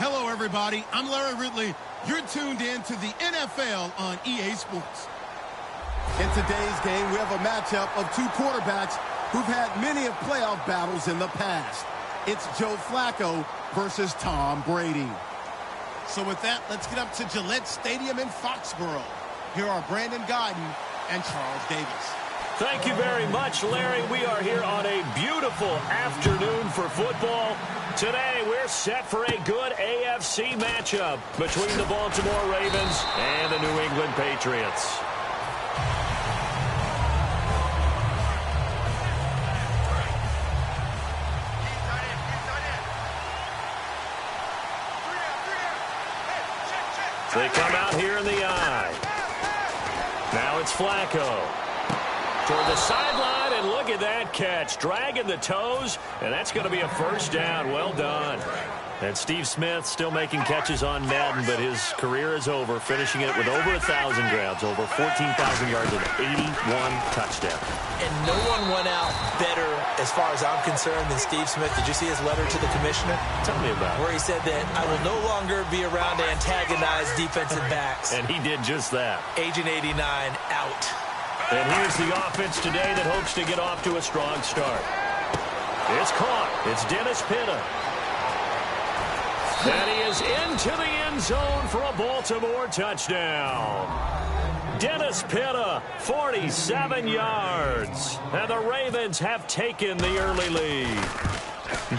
Hello, everybody. I'm Larry Ridley. You're tuned in to the NFL on EA Sports. In today's game, we have a matchup of two quarterbacks who've had many of playoff battles in the past. It's Joe Flacco versus Tom Brady. So with that, let's get up to Gillette Stadium in Foxborough. Here are Brandon Gaudin and Charles Davis. Thank you very much, Larry. We are here on a beautiful afternoon for football. Today, we're set for a good AFC matchup between the Baltimore Ravens and the New England Patriots. They come out here in the eye. Now it's Flacco. Toward the sideline, and look at that catch. Dragging the toes, and that's going to be a first down. Well done. And Steve Smith still making catches on Madden, but his career is over, finishing it with over 1,000 grabs, over 14,000 yards, and 81 touchdowns. And no one went out better, as far as I'm concerned, than Steve Smith. Did you see his letter to the commissioner? Tell me about it. Where he said that I will no longer be around to antagonize defensive backs. And he did just that. Agent 89 out. And here's the offense today that hopes to get off to a strong start. It's caught. It's Dennis Pitta. And he is into the end zone for a Baltimore touchdown. Dennis Pitta, 47 yards. And the Ravens have taken the early lead.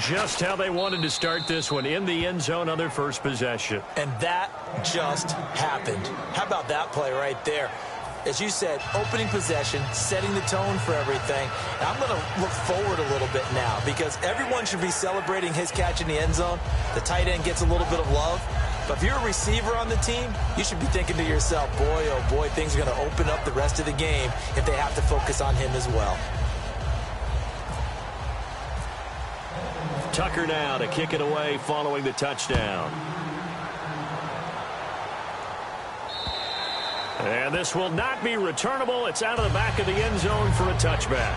Just how they wanted to start this one, in the end zone on their first possession. And that just happened. How about that play right there? As you said, opening possession, setting the tone for everything. And I'm going to look forward a little bit now because everyone should be celebrating his catch in the end zone. The tight end gets a little bit of love. But if you're a receiver on the team, you should be thinking to yourself, boy, oh boy, things are going to open up the rest of the game if they have to focus on him as well. Tucker now to kick it away following the touchdown. And this will not be returnable. It's out of the back of the end zone for a touchback.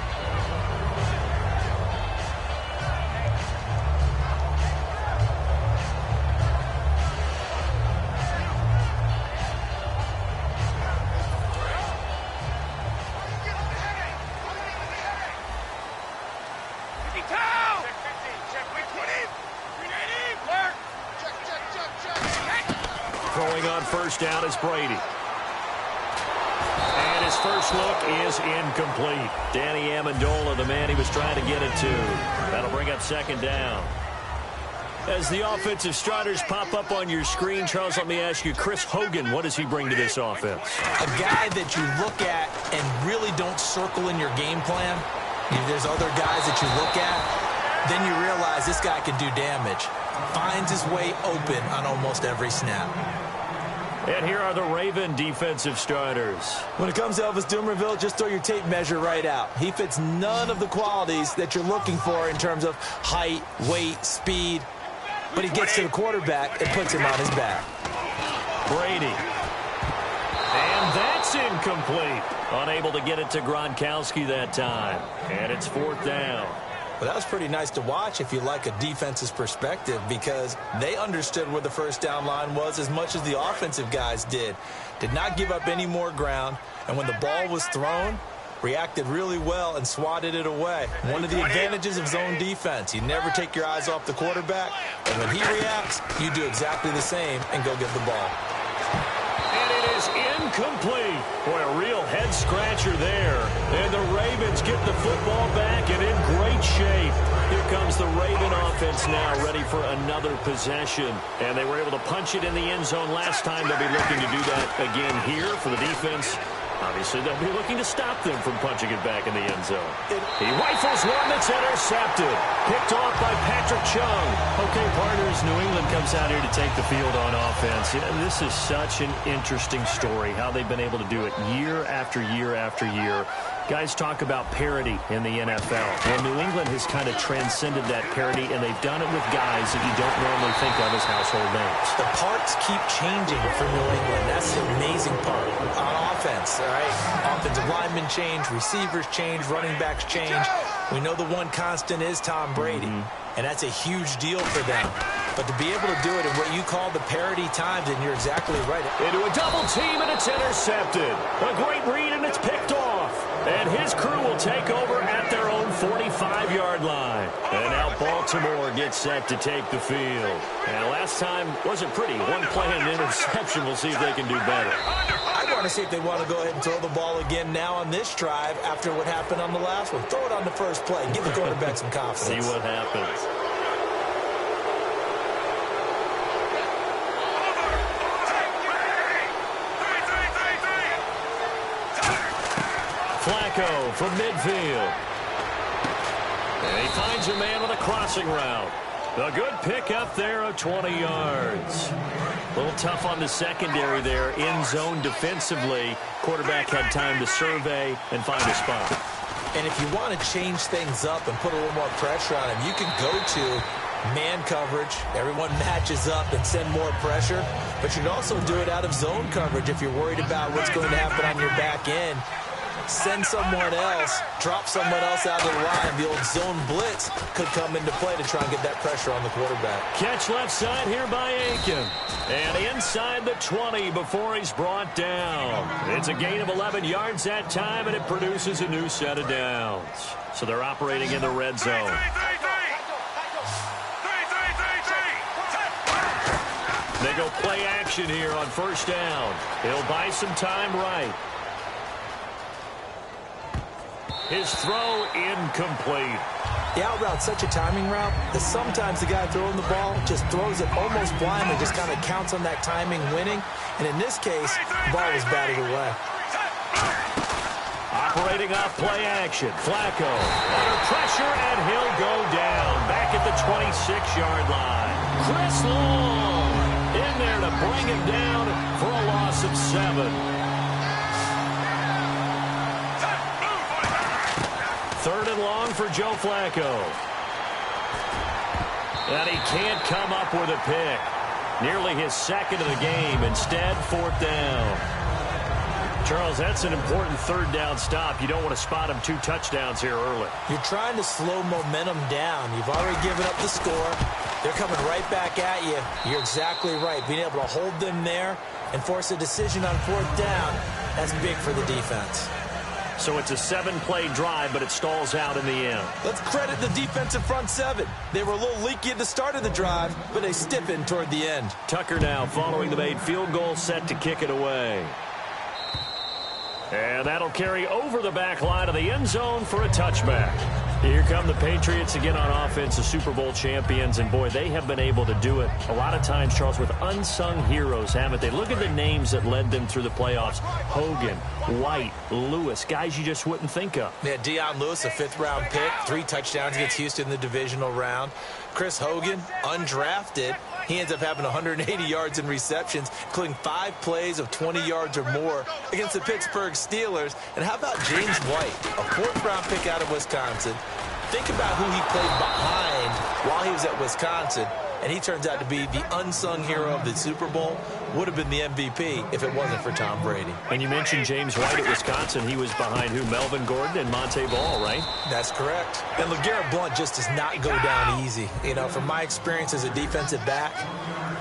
Throwing on first down is Brady. His first look is incomplete. Danny Amendola, the man he was trying to get it to. That'll bring up second down. As the offensive starters pop up on your screen, Charles, let me ask you, Chris Hogan, what does he bring to this offense? A guy that you look at and really don't circle in your game plan. There's other guys that you look at, then you realize this guy can do damage. Finds his way open on almost every snap. And here are the Raven defensive starters. When it comes to Elvis Dumervil, just throw your tape measure right out. He fits none of the qualities that you're looking for in terms of height, weight, speed. But he gets to the quarterback and puts him on his back. Brady. And that's incomplete. Unable to get it to Gronkowski that time. And it's fourth down. Well, that was pretty nice to watch if you like a defense's perspective because they understood where the first down line was as much as the offensive guys did. Did not give up any more ground, and when the ball was thrown, reacted really well and swatted it away. One of the advantages of zone defense, you never take your eyes off the quarterback, and when he reacts, you do exactly the same and go get the ball. And it is incomplete. Boy, a real head-scratcher there. And the Ravens get the football back and in great shape. Here comes the Raven offense now, ready for another possession. And they were able to punch it in the end zone last time. They'll be looking to do that again here for the defense. Obviously, they'll be looking to stop them from punching it back in the end zone. He rifles one that's intercepted. Picked off by Patrick Chung. Okay, partners, New England comes out here to take the field on offense. This is such an interesting story, how they've been able to do it year after year after year. Guys talk about parity in the NFL. Well, New England has kind of transcended that parity, and they've done it with guys that you don't normally think of as household names. The parts keep changing for New England. That's the amazing part on offense, all right? Offensive linemen change, receivers change, running backs change. We know the one constant is Tom Brady, and that's a huge deal for them. But to be able to do it in what you call the parity times, and you're exactly right. Into a double team, and it's intercepted. A great read, and it's picked off. And his crew will take over at their own 45-yard line. And now Baltimore gets set to take the field. And last time wasn't pretty. One play and an interception. We'll see if they can do better. I want to see if they want to go ahead and throw the ball again now on this drive after what happened on the last one. Throw it on the first play. Give the quarterback some confidence. See what happens. Flacco from midfield. And he finds a man with a crossing route. A good pick up there of 20 yards. A little tough on the secondary there. In zone defensively. Quarterback had time to survey and find a spot. And if you want to change things up and put a little more pressure on him, you can go to man coverage. Everyone matches up and send more pressure. But you can also do it out of zone coverage if you're worried about what's going to happen on your back end. Send someone else, drop someone else out of the line. The old zone blitz could come into play to try and get that pressure on the quarterback. Catch left side here by Aiken. And inside the 20 before he's brought down. It's a gain of 11 yards that time, and it produces a new set of downs. So they're operating in the red zone. They go play action here on first down. He'll buy some time right. His throw incomplete. The out route's such a timing route that sometimes the guy throwing the ball just throws it almost blindly, just kind of counts on that timing winning. And in this case, the ball was batted away. Operating off play action. Flacco under pressure, and he'll go down back at the 26-yard line. Chris Long in there to bring him down for a loss of 7. Third and long for Joe Flacco. And he can't come up with a pick. Nearly his second of the game. Instead, fourth down. Charles, that's an important third down stop. You don't want to spot him 2 touchdowns here early. You're trying to slow momentum down. You've already given up the score. They're coming right back at you. You're exactly right. Being able to hold them there and force a decision on fourth down, that's big for the defense. So it's a 7-play drive, but it stalls out in the end. Let's credit the defensive front 7. They were a little leaky at the start of the drive, but they stiffened toward the end. Tucker now following the made field goal, set to kick it away. And that'll carry over the back line of the end zone for a touchback. Here come the Patriots again on offense, the Super Bowl champions, and boy, they have been able to do it a lot of times, Charles, with unsung heroes, haven't they? Look at the names that led them through the playoffs. Hogan, White, Lewis, guys you just wouldn't think of. Yeah, Deion Lewis, a 5th-round pick, 3 touchdowns against Houston in the divisional round. Chris Hogan, undrafted. He ends up having 180 yards in receptions, including 5 plays of 20 yards or more against the Pittsburgh Steelers. And how about James White, a 4th-round pick out of Wisconsin? Think about who he played behind while he was at Wisconsin, and he turns out to be the unsung hero of the Super Bowl. Would have been the MVP if it wasn't for Tom Brady. And you mentioned James White at Wisconsin. He was behind who? Melvin Gordon and Monte Ball, right? That's correct. And LeGarrette Blount just does not go down easy. You know, from my experience as a defensive back,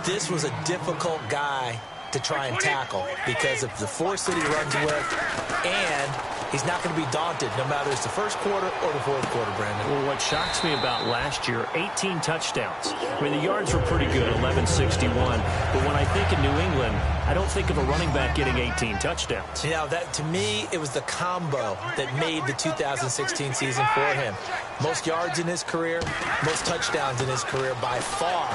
this was a difficult guy to try and tackle because of the force that he runs with, and he's not going to be daunted no matter it's the first quarter or the fourth quarter, Brandon. Well, what shocks me about last year, 18 touchdowns. I mean, the yards were pretty good, 1161. But when I think of New England, I don't think of a running back getting 18 touchdowns. You know, that to me, it was the combo that made the 2016 season for him. Most yards in his career, most touchdowns in his career by far.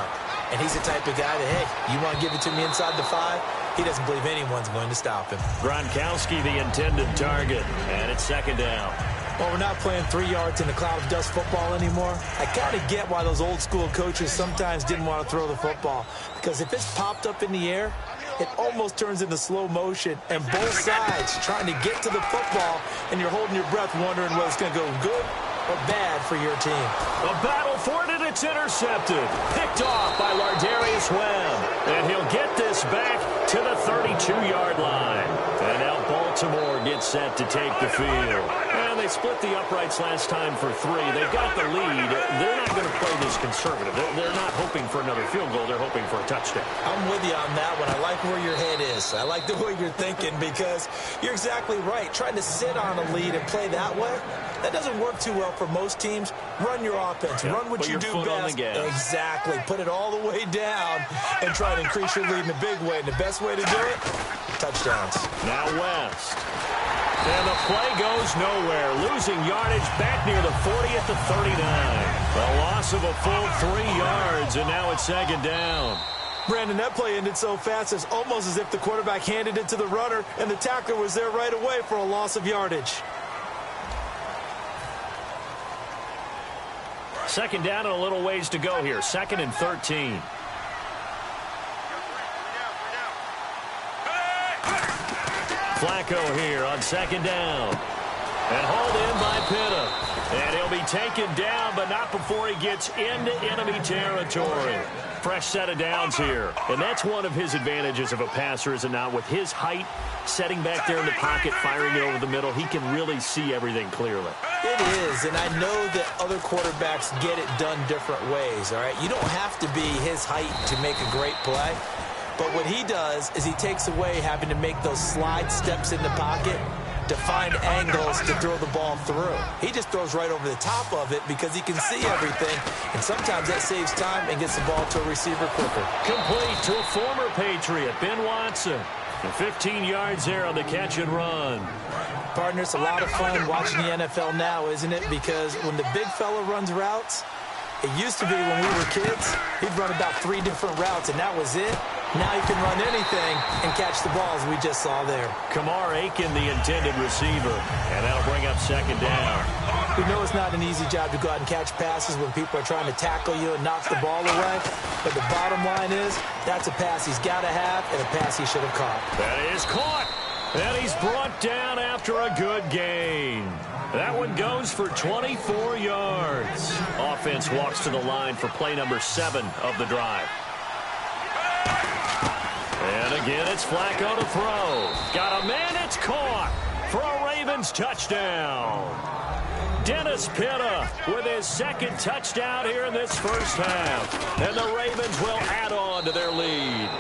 And he's the type of guy that, hey, you want to give it to me inside the 5? He doesn't believe anyone's going to stop him. Gronkowski, the intended target, and it's second down. Well, we're not playing 3 yards in the cloud of dust football anymore. I kind of get why those old school coaches sometimes didn't want to throw the football. Because if it's popped up in the air, it almost turns into slow motion. And both sides trying to get to the football, and you're holding your breath wondering whether it's going to go good or bad for your team. A battle for it, and it's intercepted. Picked off by Lardarius Webb. And he'll get this back to the 32-yard line. And now Baltimore gets set to take the field. And And they split the uprights last time for 3. They've got the lead. They're not going to play this conservative. They're not hoping for another field goal. They're hoping for a touchdown. I'm with you on that one. I like where your head is. I like the way you're thinking because you're exactly right. Trying to sit on a lead and play that way, that doesn't work too well for most teams. Run your offense. Run what you do best. Exactly. Put it all the way down and try to increase your lead in a big way. And the best way to do it, touchdowns. Now West. And the play goes nowhere. Losing yardage back near the 40 at the 39. A loss of a full 3 yards, and now it's 2nd down. Brandon, that play ended so fast, it's almost as if the quarterback handed it to the runner, and the tackler was there right away for a loss of yardage. 2nd down and a little ways to go here. 2nd and 13. Flacco here on 2nd down. And hauled in by Pitta. And he'll be taken down, but not before he gets into enemy territory. Fresh set of downs here. And that's one of his advantages of a passer, is it not? With his height, setting back there in the pocket, firing it over the middle, he can really see everything clearly. It is, and I know that other quarterbacks get it done different ways, all right? You don't have to be his height to make a great play. But what he does is he takes away having to make those slide steps in the pocket to find angles to throw the ball through. He just throws right over the top of it because he can see everything, and sometimes that saves time and gets the ball to a receiver quicker. Complete to a former Patriot, Ben Watson. And 15 yards there on the catch and run. Partner, it's a lot of fun watching the NFL now, isn't it? Because when the big fella runs routes, it used to be when we were kids, he'd run about 3 different routes, and that was it. Now he can run anything and catch the balls we just saw there. Kamar Aiken, the intended receiver, and that'll bring up 2nd down. We know it's not an easy job to go out and catch passes when people are trying to tackle you and knock the ball away, but the bottom line is that's a pass he's got to have and a pass he should have caught. That is caught, and he's brought down after a good gain. That one goes for 24 yards. Offense walks to the line for play number 7 of the drive. And again, it's Flacco to throw. Got a man, it's caught for a Ravens touchdown. Dennis Pitta with his 2nd touchdown here in this first half. And the Ravens will add on to their lead.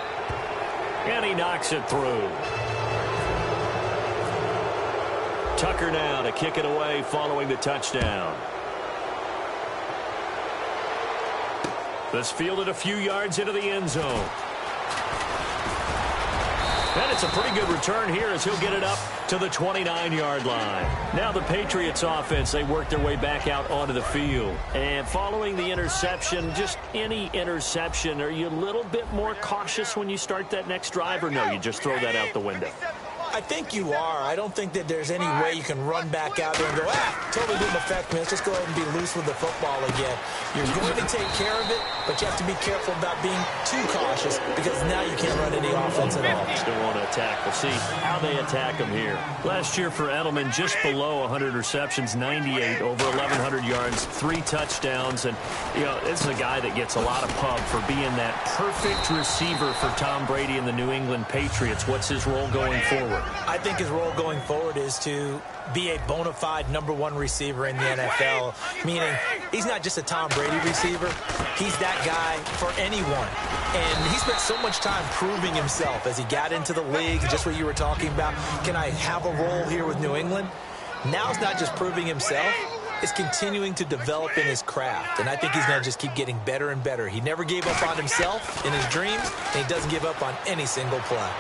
And he knocks it through. Tucker now to kick it away following the touchdown. This fielded a few yards into the end zone. And it's a pretty good return here as he'll get it up to the 29-yard line. Now the Patriots offense, they work their way back out onto the field. And following the interception, just any interception, are you a little bit more cautious when you start that next drive, or no, you just throw that out the window? I think you are. I don't think that there's any way you can run back out there and go, totally didn't affect me. Let's just go ahead and be loose with the football again. You're going to take care of it, but you have to be careful about being too cautious because now you can't run any offense at all. Still want to attack. We'll see how they attack him here. Last year for Edelman, just below 100 receptions, 98, over 1,100 yards, 3 touchdowns. And, you know, this is a guy that gets a lot of pub for being that perfect receiver for Tom Brady and the New England Patriots. What's his role going forward? I think his role going forward is to be a bona fide #1 receiver in the NFL, meaning he's not just a Tom Brady receiver. He's that guy for anyone. And he spent so much time proving himself as he got into the league, just what you were talking about. Can I have a role here with New England? Now it's not just proving himself. It's continuing to develop in his craft. And I think he's going to just keep getting better and better. He never gave up on himself in his dreams, and he doesn't give up on any single play.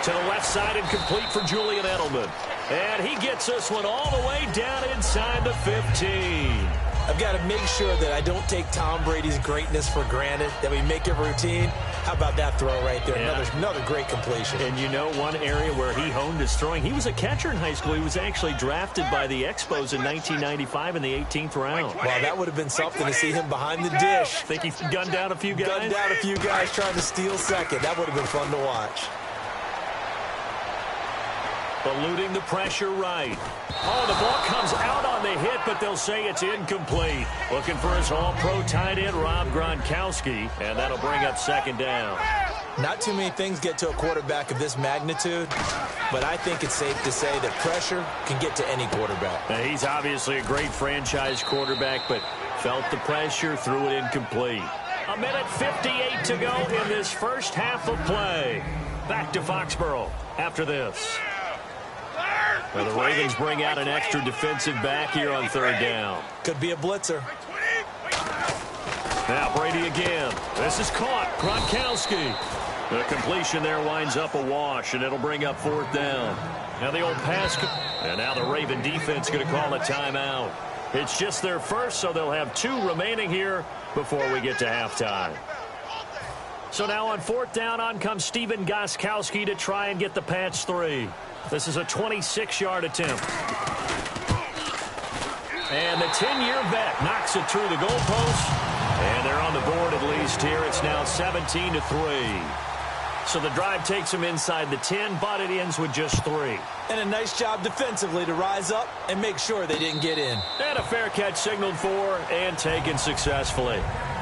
To the left side and complete for Julian Edelman. And he gets this one all the way down inside the 15. I've got to make sure that I don't take Tom Brady's greatness for granted, that we make it routine. How about that throw right there? Yeah. Another great completion. And you know one area where he honed his throwing, he was a catcher in high school. He was actually drafted by the Expos in 1995 in the 18th round. Wow, that would have been something to see him behind the dish. Think he gunned down a few guys? Gunned down a few guys trying to steal second. That would have been fun to watch. Eluding the pressure right. Oh, the ball comes out on the hit, but they'll say it's incomplete. Looking for his all-pro tight end, Rob Gronkowski, and that'll bring up 2nd down. Not too many things get to a quarterback of this magnitude but I think it's safe to say that pressure can get to any quarterback. Now, he's obviously a great franchise quarterback, but felt the pressure, threw it incomplete. 1:58 to go in this first half of play. Back to Foxborough after this. Well, the Ravens bring out an extra defensive back here on third down. Could be a blitzer. Now Brady again. This is caught. Gronkowski. The completion there winds up a wash, and it'll bring up fourth down. Now the old pass. And now the Raven defense going to call a timeout. It's just their first, so they'll have 2 remaining here before we get to halftime. So now on fourth down, on comes Steven Gostkowski to try and get the Pats 3. This is a 26-yard attempt. And the 10-year vet knocks it through the goalpost. And they're on the board at least here. It's now 17-3. So the drive takes them inside the 10, but it ends with just 3. And a nice job defensively to rise up and make sure they didn't get in. And a fair catch signaled for and taken successfully.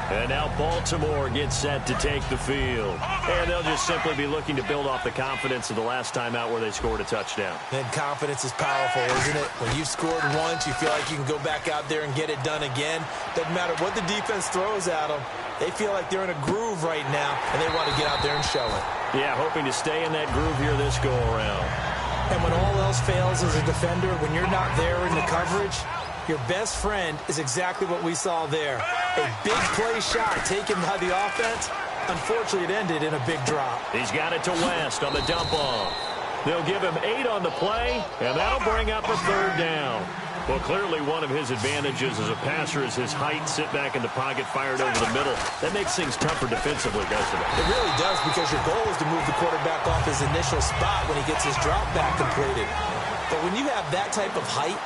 And now Baltimore gets set to take the field. And they'll just simply be looking to build off the confidence of the last time out where they scored a touchdown. And confidence is powerful, isn't it? When you've scored once, you feel like you can go back out there and get it done again. Doesn't matter what the defense throws at them. They feel like they're in a groove right now, and they want to get out there and show it. Yeah, hoping to stay in that groove here this go-around. And when all else fails as a defender, when you're not there in the coverage, your best friend is exactly what we saw there. A big play shot taken by the offense. Unfortunately, it ended in a big drop. He's got it to West on the dump off. They'll give him 8 on the play, and that'll bring up a third down. Well, clearly one of his advantages as a passer is his height. Sit back in the pocket, fired over the middle. That makes things tougher defensively, doesn't it? It really does, because your goal is to move the quarterback off his initial spot when he gets his drop back completed. But when you have that type of height,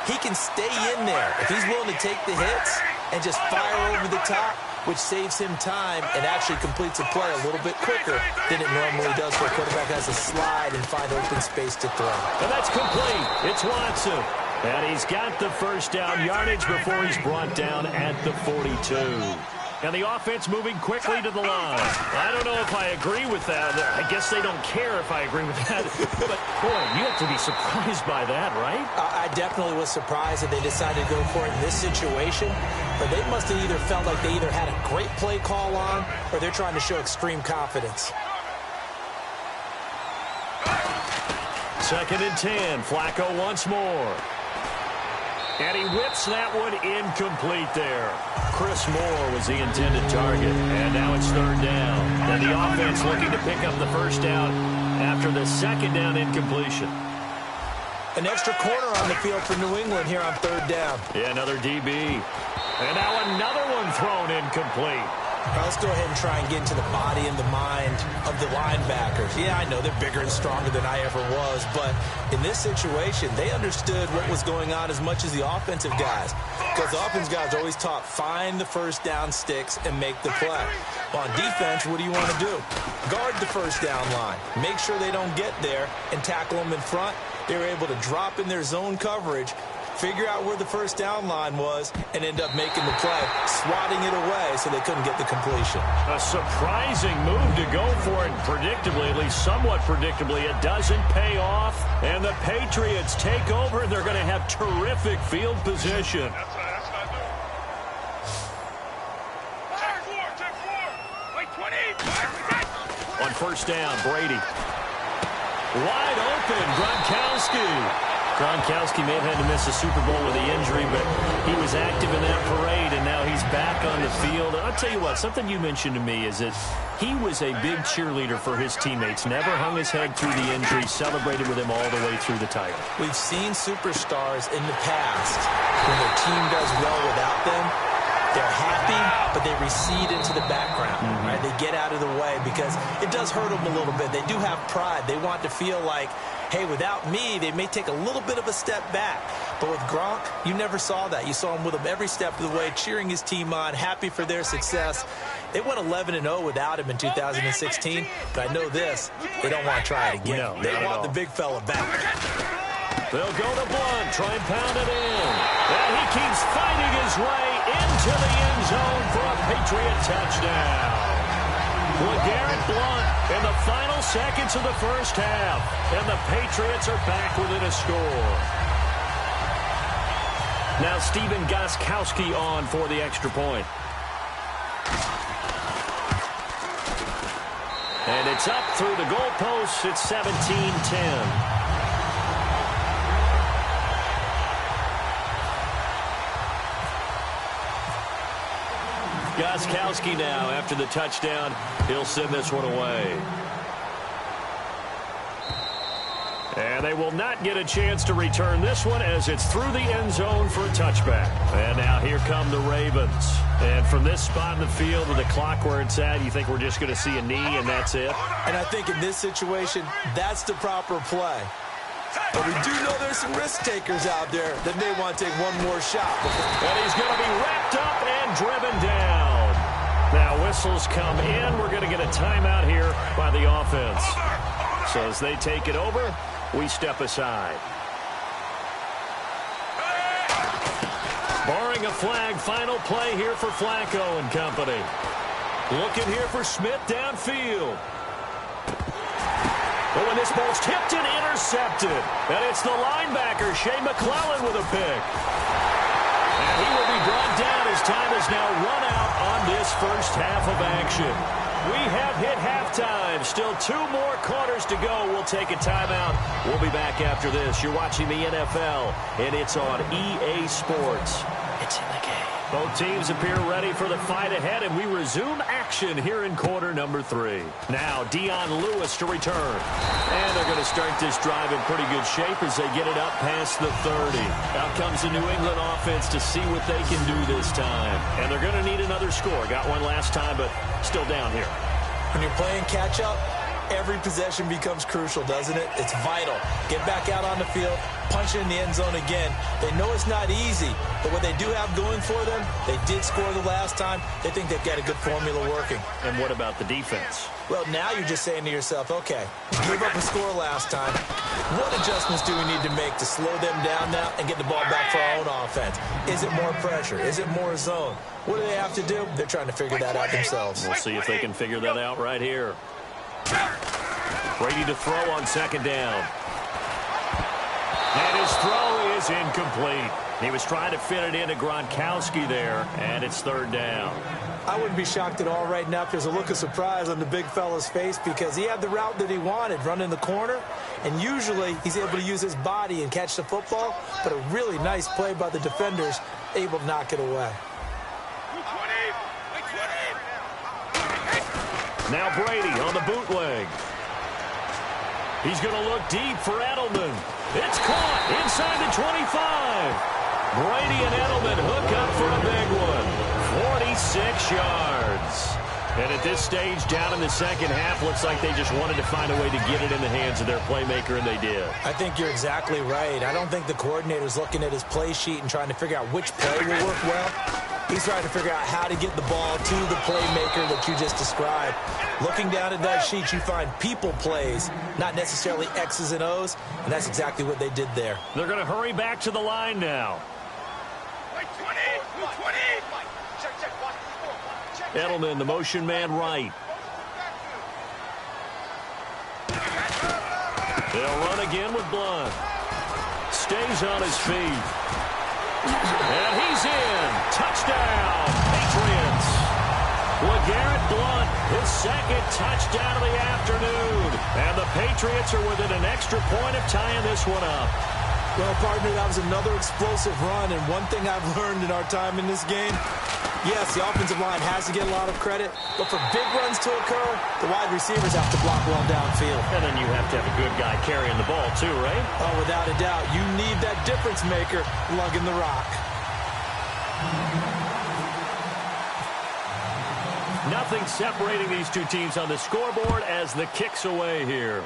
he can stay in there if he's willing to take the hits and just fire over the top, which saves him time and actually completes a play a little bit quicker than it normally does for a quarterback has to slide and find open space to throw. And that's complete. It's Watson. And he's got the first down yardage before he's brought down at the 42. And the offense moving quickly to the line. I don't know if I agree with that. I guess they don't care if I agree with that. But, boy, you have to be surprised by that, right? I definitely was surprised that they decided to go for it in this situation. But they must have either felt like they either had a great play call on or they're trying to show extreme confidence. 2nd and 10. Flacco once more. And he whips that one incomplete there. Chris Moore was the intended target. And now it's third down. And the offense looking to pick up the first down after the second down incompletion. An extra corner on the field for New England here on third down. Yeah, another DB. And now another one thrown incomplete. Now let's go ahead and try and get into the body and the mind of the linebackers. Yeah, I know they're bigger and stronger than I ever was, but in this situation, they understood what was going on as much as the offensive guys. Because the offensive guys are always taught, find the first down sticks and make the play. Well, on defense, what do you want to do? Guard the first down line. Make sure they don't get there and tackle them in front. They were able to drop in their zone coverage, figure out where the first down line was, and end up making the play, swatting it away so they couldn't get the completion. A surprising move to go for it, predictably, at least somewhat predictably. It doesn't pay off, and the Patriots take over, and they're going to have terrific field position. On first down, Brady. Wide open, Gronkowski. Gronkowski may have had to miss the Super Bowl with the injury, but he was active in that parade, and now he's back on the field. And I'll tell you what, something you mentioned to me is that he was a big cheerleader for his teammates, never hung his head through the injury, celebrated with him all the way through the title. We've seen superstars in the past, when their team does well without them, they're happy, but they recede into the background, right? They get out of the way because it does hurt them a little bit. They do have pride. They want to feel like, hey, without me, they may take a little bit of a step back. But with Gronk, you never saw that. You saw him with him every step of the way, cheering his team on, happy for their success. They went 11-0 without him in 2016, but I know this, they don't want to try it again. No, they want the big fella back. They'll go to Blunt, try and pound it in. And he keeps fighting his way into the end zone for a Patriot touchdown. LeGarrette Blount in the final seconds of the first half. And the Patriots are back within a score. Now Stephen Gostkowski on for the extra point. And it's up through the goalposts. It's 17-10. Gostkowski now, after the touchdown, he'll send this one away. And they will not get a chance to return this one as it's through the end zone for a touchback. And now here come the Ravens. And from this spot in the field with the clock where it's at, you think we're just going to see a knee and that's it? And I think in this situation, that's the proper play. But we do know there's some risk takers out there that may want to take one more shot. And he's going to be wrapped up and driven down. Now whistles come in. We're going to get a timeout here by the offense. So as they take it over, we step aside. Barring a flag, final play here for Flacco and company. Looking here for Smith downfield. Oh, and this ball's tipped and intercepted. And it's the linebacker, Shea McClellan, with a pick. And he will be brought down as time is now run out on this first half of action. We have hit halftime. Still 2 more quarters to go. We'll take a timeout. We'll be back after this. You're watching the NFL, and it's on EA Sports. It's in the game. Both teams appear ready for the fight ahead, and we resume action here in quarter number 3. Now, Dion Lewis to return. And they're going to start this drive in pretty good shape as they get it up past the 30. Out comes the New England offense to see what they can do this time. And they're going to need another score. Got one last time, but still down here. When you're playing catch-up, every possession becomes crucial, doesn't it? It's vital. Get back out on the field, punch it in the end zone again. They know it's not easy, but what they do have going for them, they did score the last time. They think they've got a good formula working. And what about the defense? Well, now you're just saying to yourself, okay, gave up a score last time. What adjustments do we need to make to slow them down now and get the ball back for our own offense? Is it more pressure? Is it more zone? What do they have to do? They're trying to figure that out themselves. We'll see if they can figure that out right here. Brady to throw on second down. And his throw is incomplete. He was trying to fit it into Gronkowski there, and it's third down. I wouldn't be shocked at all right now if there's a look of surprise on the big fella's face because he had the route that he wanted, running the corner, and usually he's able to use his body and catch the football, but a really nice play by the defenders, able to knock it away. Now Brady on the bootleg. He's going to look deep for Edelman. It's caught inside the 25. Brady and Edelman hook up for a big one. 46 yards. And at this stage, down in the second half, looks like they just wanted to find a way to get it in the hands of their playmaker, and they did. I think you're exactly right. I don't think the coordinator's looking at his play sheet and trying to figure out which play will work well. He's trying to figure out how to get the ball to the playmaker that you just described. Looking down at that sheet, you find people plays, not necessarily X's and O's, and that's exactly what they did there. They're going to hurry back to the line now. Edelman, the motion man right. They'll run again with Blount. Stays on his feet. And he's in. Touchdown, Patriots. LeGarrette Blount, his second touchdown of the afternoon. And the Patriots are within an extra point of tying this one up. Well, partner, that was another explosive run, and one thing I've learned in our time in this game, yes, the offensive line has to get a lot of credit, but for big runs to occur, the wide receivers have to block well downfield. And then you have to have a good guy carrying the ball too, right? Oh, without a doubt. You need that difference maker lugging the rock. Nothing separating these two teams on the scoreboard as the kick's away here.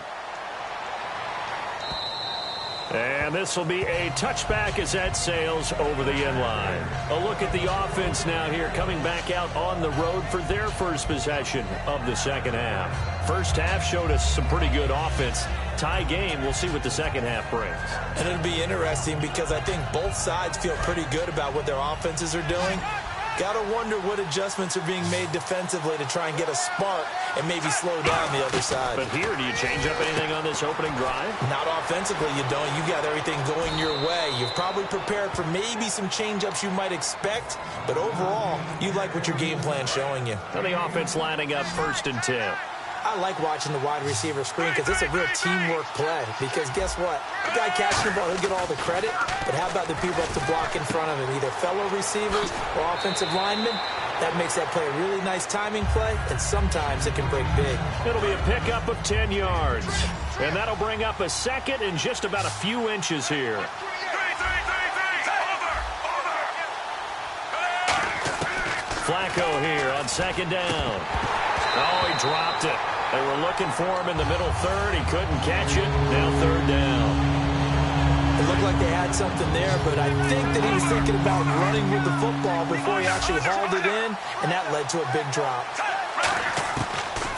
And this will be a touchback as that sails over the end line. A look at the offense now here, coming back out on the road for their first possession of the second half. First half showed us some pretty good offense. Tie game, we'll see what the second half brings. And it'll be interesting because I think both sides feel pretty good about what their offenses are doing. Got to wonder what adjustments are being made defensively to try and get a spark and maybe slow down the other side. But here, do you change up anything on this opening drive? Not offensively, you don't. You got everything going your way. You've probably prepared for maybe some change-ups you might expect, but overall, you like what your game plan's showing you. And the offense lining up 1st and 10. I like watching the wide receiver screen because it's a real teamwork play. Because guess what? The guy catching the ball, he'll get all the credit. But how about the people up to block in front of him? Either fellow receivers or offensive linemen. That makes that play a really nice timing play, and sometimes it can break big. It'll be a pickup of 10 yards. And that'll bring up a second and just about a few inches here. Flacco here on 2nd down. Oh, he dropped it. They were looking for him in the middle third. He couldn't catch it. Now 3rd down. It looked like they had something there, but I think that he was thinking about running with the football before he actually hauled it in, and that led to a big drop.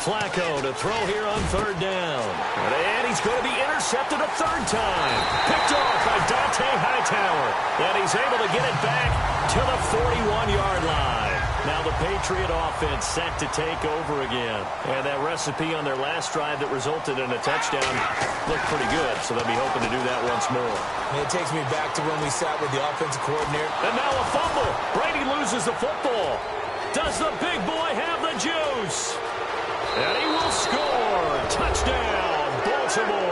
Flacco to throw here on 3rd down. And he's going to be intercepted a 3rd time. Picked off by Dante Hightower. And he's able to get it back to the 41-yard line. Now the Patriot offense set to take over again. And that recipe on their last drive that resulted in a touchdown looked pretty good, so they'll be hoping to do that once more. And it takes me back to when we sat with the offensive coordinator. And now a fumble. Brady loses the football. Does the big boy have the juice? And he will score. Touchdown, Baltimore.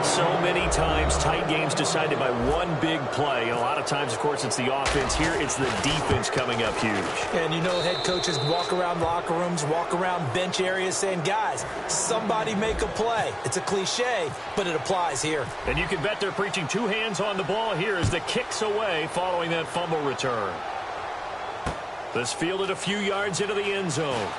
So many times, tight games decided by one big play. And a lot of times, of course, it's the offense. Here, it's the defense coming up huge. And you know, head coaches walk around locker rooms, walk around bench areas saying, guys, somebody make a play. It's a cliche, but it applies here. And you can bet they're preaching 2 hands on the ball here as the kick's away following that fumble return. This fielded a few yards into the end zone.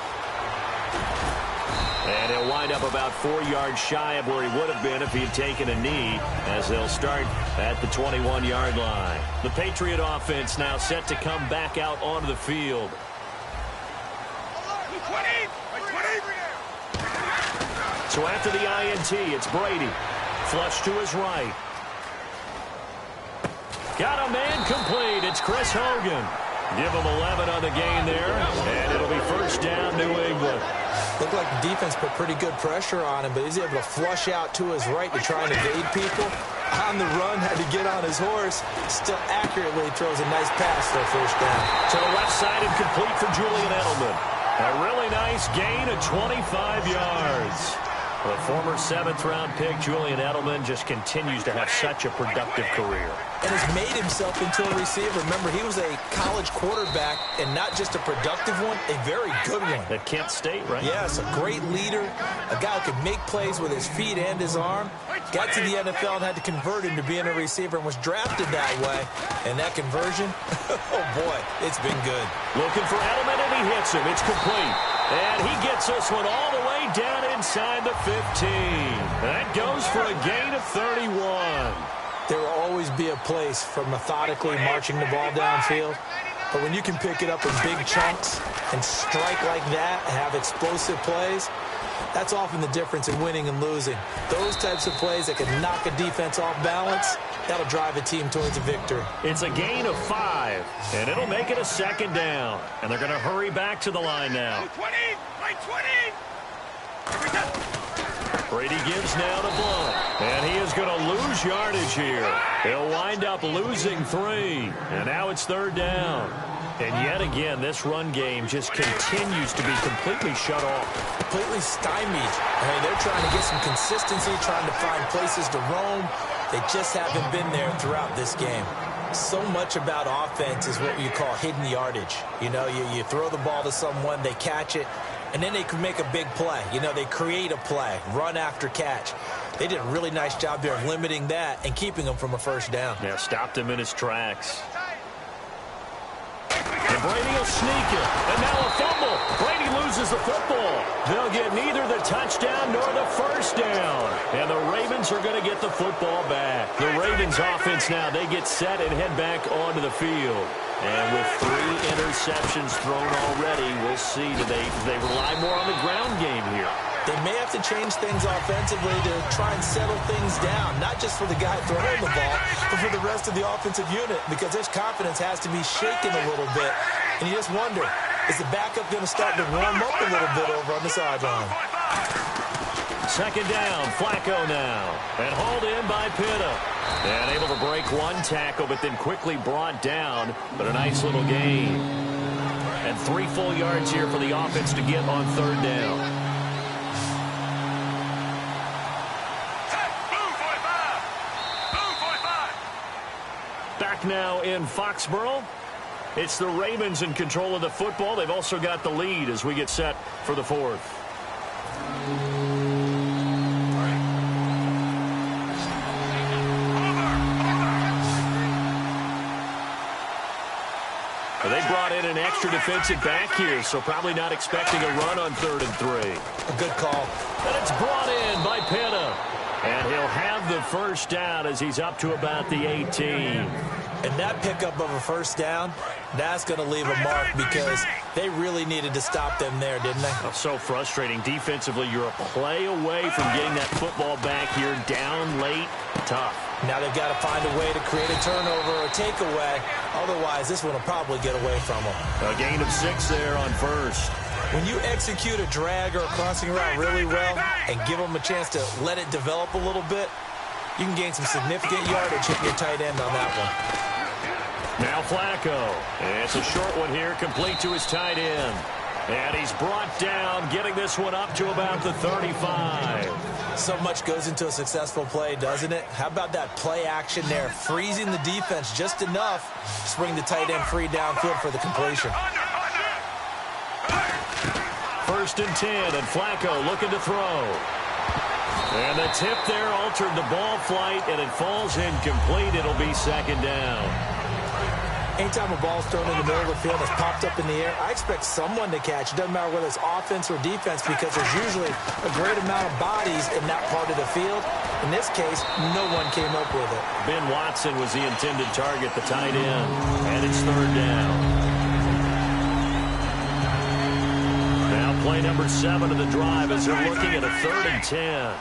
And he'll wind up about 4 yards shy of where he would have been if he had taken a knee, as they'll start at the 21-yard line. The Patriot offense now set to come back out onto the field. So after the INT, it's Brady. Flush to his right. Got a man complete. It's Chris Hogan. Give him 11 on the gain there, and it'll be 1st down, New England. Looked like the defense put pretty good pressure on him, but he's able to flush out to his right to try and evade people. On the run, had to get on his horse. Still accurately throws a nice pass for a 1st down. To the left side and complete for Julian Edelman. A really nice gain of 25 yards. The former 7th-round pick, Julian Edelman, just continues to have such a productive career. And has made himself into a receiver. Remember, he was a college quarterback, and not just a productive one, a very good one. At Kent State, right? Yes, a great leader, a guy who could make plays with his feet and his arm. Got to the NFL and had to convert into being a receiver and was drafted that way. And that conversion, oh boy, it's been good. Looking for Edelman, and he hits him. It's complete. And he gets this one all the way down inside the 15. That goes for a gain of 31. There will always be a place for methodically marching the ball downfield. But when you can pick it up in big chunks and strike like that and have explosive plays, that's often the difference in winning and losing. Those types of plays that can knock a defense off balance, that'll drive a team towards a victory. It's a gain of 5, and it'll make it a 2nd down. And they're going to hurry back to the line now. Brady gives now to Blunt, and he is going to lose yardage here. He'll wind up losing 3, and now it's 3rd down. And yet again, this run game just continues to be completely shut off. Completely stymied. I mean, they're trying to get some consistency, trying to find places to roam. They just haven't been there throughout this game. So much about offense is what you call hidden yardage. You know, you throw the ball to someone, they catch it, and then they can make a big play. You know, they create a play, run after catch. They did a really nice job there of limiting that and keeping him from a 1st down. Yeah, stopped him in his tracks. And Brady will sneak it. And now a fumble. Brady loses the football. They'll get neither the touchdown nor the 1st down. And the Ravens are going to get the football back. The Ravens offense now, they get set and head back onto the field. And with 3 interceptions thrown already, we'll see. Do they rely more on the ground game here? They may have to change things offensively to try and settle things down, not just for the guy throwing the ball, but for the rest of the offensive unit, because his confidence has to be shaken a little bit And you just wonder, is the backup going to start to warm up a little bit over on the sideline? Second down, Flacco now. And hauled in by Pitta. And able to break one tackle, but then quickly brought down. But a nice little gain. And 3 full yards here for the offense to get on third down. Back now in Foxborough. It's the Ravens in control of the football. They've also got the lead as we get set for the fourth. Well, they brought in an extra defensive back here, so probably not expecting a run on 3rd and 3. A good call. And it's brought in by Pitta. And he'll have the first down as he's up to about the 18. And that pickup of a first down, that's going to leave a mark because they really needed to stop them there, didn't they? Oh, so frustrating. Defensively, you're a play away from getting that football back here down late. Tough. Now they've got to find a way to create a turnover or a takeaway. Otherwise, this one will probably get away from them. A gain of 6 there on first. When you execute a drag or a crossing route really well and give them a chance to let it develop a little bit, you can gain some significant yardage hitting your tight end on that one. Now Flacco. It's a short one here, complete to his tight end. And he's brought down, getting this one up to about the 35. So much goes into a successful play, doesn't it? How about that play action there, freezing the defense just enough to spring the tight end free downfield for the completion. 1st and 10, and Flacco looking to throw. And the tip there altered the ball flight, and it falls incomplete. It'll be 2nd down. Anytime a ball's thrown in the middle of the field that's popped up in the air, I expect someone to catch. It doesn't matter whether it's offense or defense because there's usually a great amount of bodies in that part of the field. In this case, no one came up with it. Ben Watson was the intended target, the tight end, and it's 3rd down. Now play number 7 of the drive as they're looking at a 3rd and 10.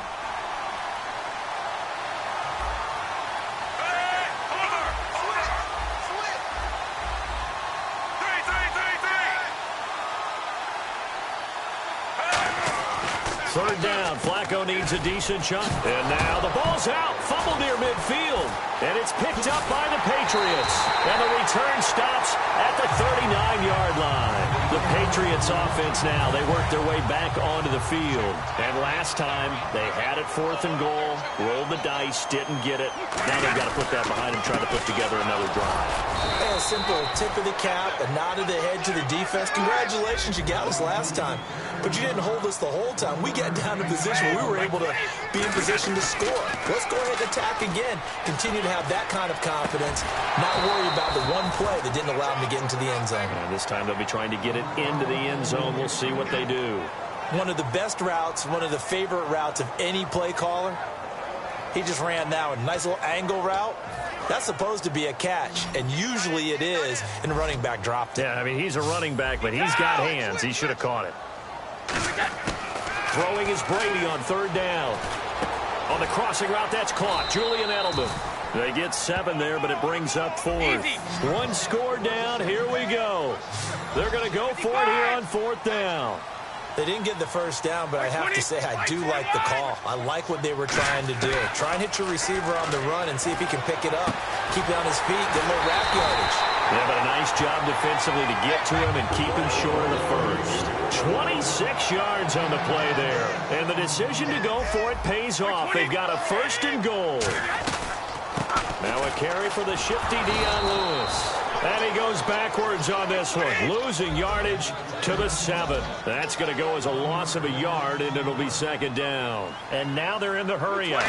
Third down, Flacco needs a decent chunk. And now the ball's out, fumbled near midfield. And it's picked up by the Patriots. And the return stops at the 39-yard line. The Patriots offense now, they work their way back onto the field. And last time, they had it 4th and goal, rolled the dice, didn't get it. Now they've got to put that behind them, try to put together another drive. A simple tip of the cap, a nod of the head to the defense. Congratulations, you got us last time. But you didn't hold us the whole time. We got down to position where we were able to be in position to score. Let's go ahead and attack again. Continue to have that kind of confidence. Not worry about the one play that didn't allow them to get into the end zone. And this time they'll be trying to get it into the end zone. We'll see what they do. One of the best routes, one of the favorite routes of any play caller. He just ran now a nice little angle route. That's supposed to be a catch, and usually it is, and the running back dropped it. Yeah, I mean, he's a running back, but he's got hands. He should have caught it. Throwing is Brady on 3rd down. On the crossing route, that's caught. Julian Edelman. They get 7 there, but it brings up 4th. One score down. Here we go. They're going to go for it here on 4th down. They didn't get the first down, but I have to say I do like the call. I like what they were trying to do. Try and hit your receiver on the run and see if he can pick it up. Keep it on his feet, get a little rack yardage. Yeah, but a nice job defensively to get to him and keep him short of the first. 26 yards on the play there. And the decision to go for it pays off. They've got a 1st and goal. Now a carry for the shifty Dion Lewis. And he goes backwards on this one, losing yardage to the 7. That's going to go as a loss of a yard, and it'll be 2nd down. And now they're in the hurry-up.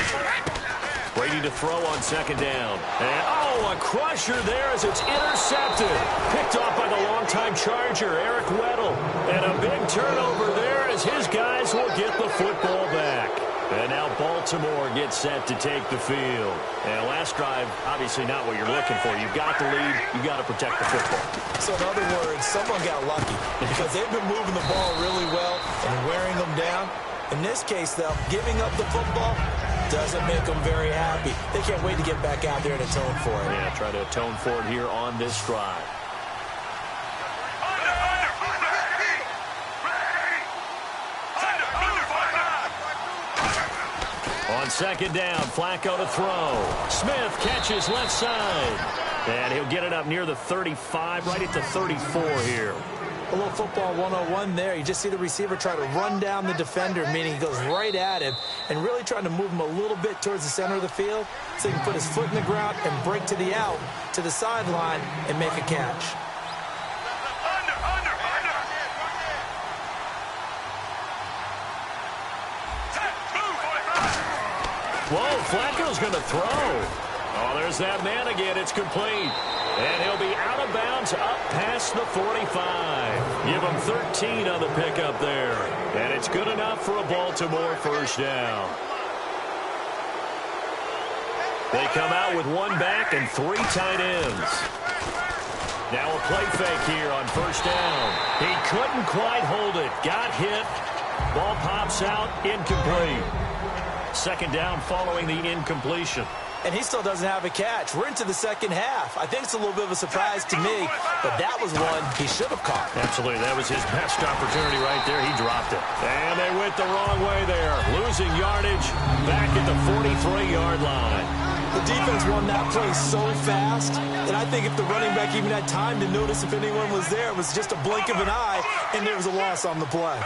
Brady to throw on 2nd down. And, oh, a crusher there as it's intercepted. Picked off by the longtime Charger, Eric Weddle. And a big turnover there as his guys will get the football back. And now Baltimore gets set to take the field. And last drive, obviously not what you're looking for. You've got the lead. You've got to protect the football. So in other words, someone got lucky because they've been moving the ball really well and wearing them down. In this case, though, giving up the football doesn't make them very happy. They can't wait to get back out there and atone for it. Yeah, try to atone for it here on this drive. On second down, Flacco to throw. Smith catches left side. And he'll get it up near the 35, right at the 34 here. A little football 101 there. You just see the receiver try to run down the defender, meaning he goes right at him and really trying to move him a little bit towards the center of the field so he can put his foot in the ground and break to the out, to the sideline, and make a catch. Whoa, Flacco's going to throw. Oh, there's that man again. It's complete. And he'll be out of bounds up past the 45. Give him 13 on the pickup there. And it's good enough for a Baltimore first down. They come out with one back and 3 tight ends. Now a play fake here on first down. He couldn't quite hold it. Got hit. Ball pops out. Incomplete. Second down following the incompletion. And he still doesn't have a catch. We're into the second half. I think it's a little bit of a surprise to me, but that was one he should have caught. Absolutely. That was his best opportunity right there. He dropped it. And they went the wrong way there. Losing yardage back at the 43-yard line. The defense won that play so fast, and I think if the running back even had time to notice if anyone was there, it was just a blink of an eye, and there was a loss on the play.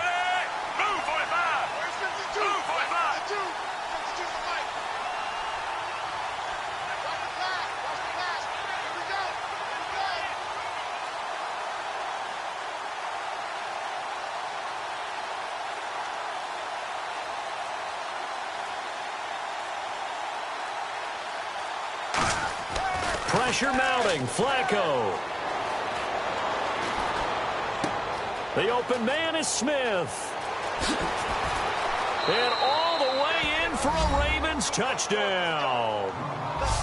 Pressure mounting. Flacco. The open man is Smith. And all the way in for a Ravens touchdown.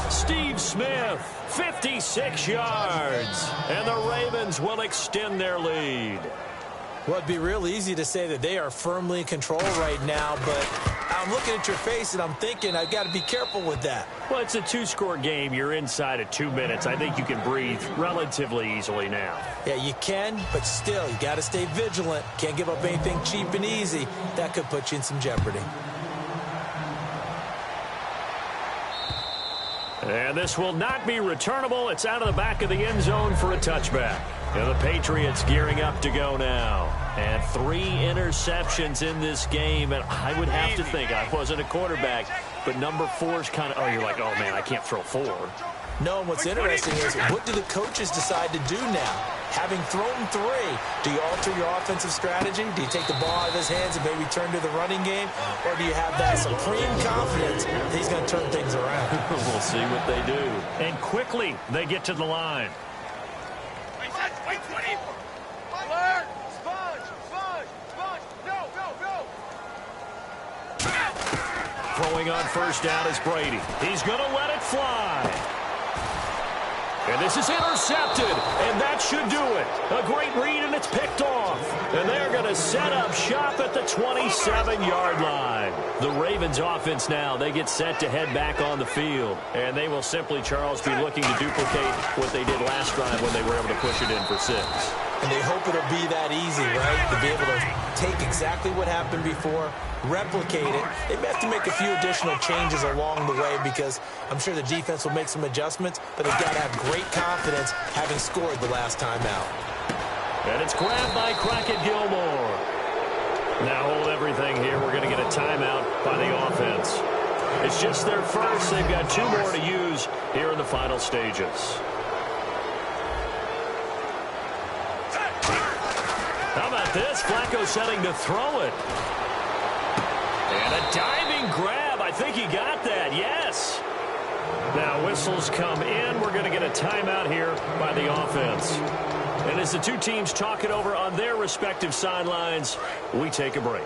Steve Smith, 56 yards. And the Ravens will extend their lead. Well, it'd be real easy to say that they are firmly in control right now, but I'm looking at your face and I'm thinking I've got to be careful with that. Well, it's a 2-score game. You're inside of 2 minutes. I think you can breathe relatively easily now. Yeah, you can, but still, you got to stay vigilant. Can't give up anything cheap and easy. That could put you in some jeopardy. And this will not be returnable. It's out of the back of the end zone for a touchback. And the Patriots gearing up to go now. And 3 interceptions in this game. And I would have to think, I wasn't a quarterback, but number 4 is kind of, oh, you're like, oh, man, I can't throw 4. No, and what's interesting is what do the coaches decide to do now? Having thrown 3, do you alter your offensive strategy? Do you take the ball out of his hands and maybe turn to the running game? Or do you have that supreme confidence that he's going to turn things around? We'll see what they do. And quickly, they get to the line. Throwing on first down is Brady. He's going to let it fly. And this is intercepted, and that should do it. A great read, and it's picked off. And they're going to set up shop at the 27-yard line. The Ravens offense now, they get set to head back on the field. And they will simply, Charles, be looking to duplicate what they did last drive when they were able to push it in for 6. And they hope it'll be that easy, right? To be able to take exactly what happened before, replicate it. They may have to make a few additional changes along the way because I'm sure the defense will make some adjustments, but they've got to have great confidence having scored the last time out. And it's grabbed by Crockett-Gilmore. Now hold everything here. We're going to get a timeout by the offense. It's just their first. They've got 2 more to use here in the final stages. How about this? Flacco setting to throw it. And a diving grab. I think he got that. Yes. Now whistles come in. We're going to get a timeout here by the offense. And as the 2 teams talk it over on their respective sidelines, we take a break.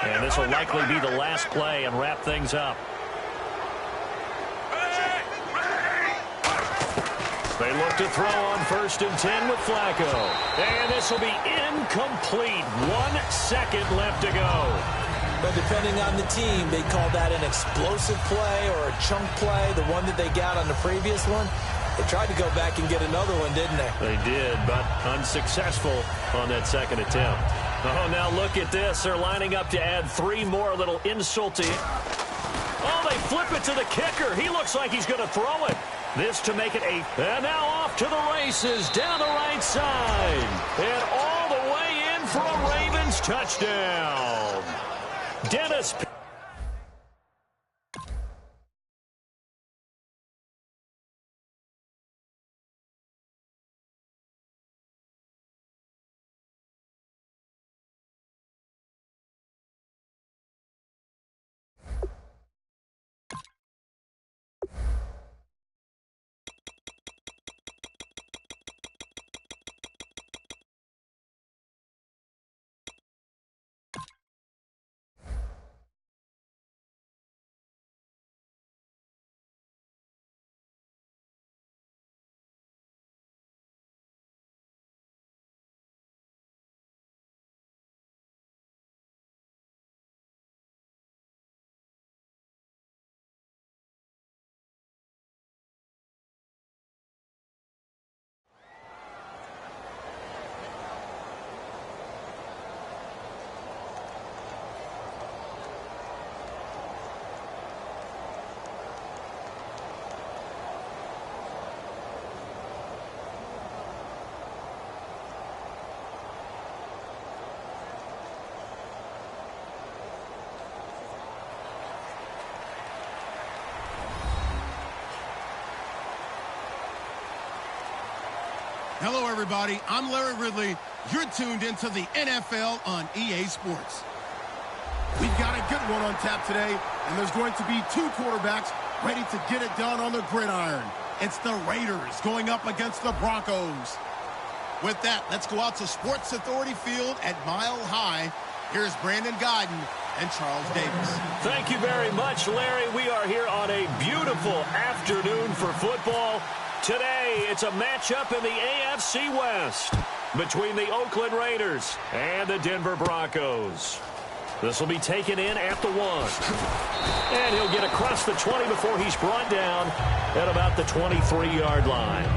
And this will likely be the last play and wrap things up. They look to throw on 1st and 10 with Flacco. And this will be incomplete. 1 second left to go. But depending on the team, they call that an explosive play or a chunk play, the one that they got on the previous one. They tried to go back and get another one, didn't they? They did, but unsuccessful on that 2nd attempt. Oh, now look at this. They're lining up to add 3 more. A little insult to Oh, they flip it to the kicker. He looks like he's going to throw it. This to make it 8. And now off to the races down the right side. And all the way in for a Ravens touchdown. Dennis. Hello, everybody. I'm Larry Ridley. You're tuned into the NFL on EA Sports. We've got a good one on tap today, and there's going to be 2 quarterbacks ready to get it done on the gridiron. It's the Raiders going up against the Broncos. With that, let's go out to Sports Authority Field at Mile High. Here's Brandon Godden and Charles Davis. Thank you very much, Larry. We are here on a beautiful afternoon for football. Today, it's a matchup in the AFC West between the Oakland Raiders and the Denver Broncos. This will be taken in at the 1. And he'll get across the 20 before he's brought down at about the 23-yard line.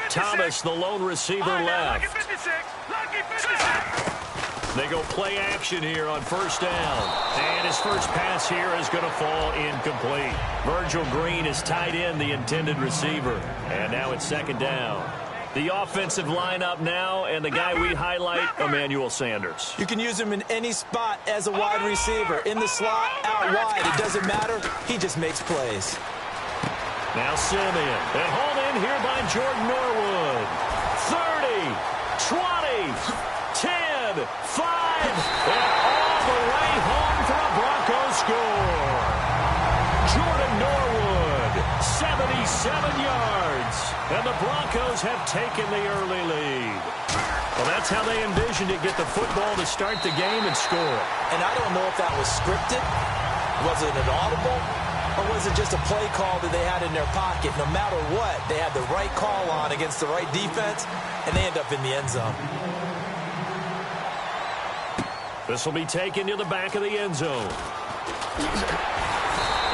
Thomas, the lone receiver, left. They go play action here on first down. And his first pass here is going to fall incomplete. Virgil Green is tied in, the intended receiver. And now it's second down. The offensive lineup now, and the guy we highlight, Emmanuel Sanders. You can use him in any spot as a wide receiver. In the slot, out wide. It doesn't matter. He just makes plays. Now Simeon, and hauled in here by Jordan Norwood. 30, 20, 10, 5, and all the way home for a Broncos score. Jordan Norwood, 77 yards, and the Broncos have taken the early lead. Well, that's how they envisioned it, get the football to start the game and score. And I don't know if that was scripted. Was it an audible? Or was it just a play call that they had in their pocket? No matter what, they had the right call on against the right defense, and they end up in the end zone. This will be taken to the back of the end zone.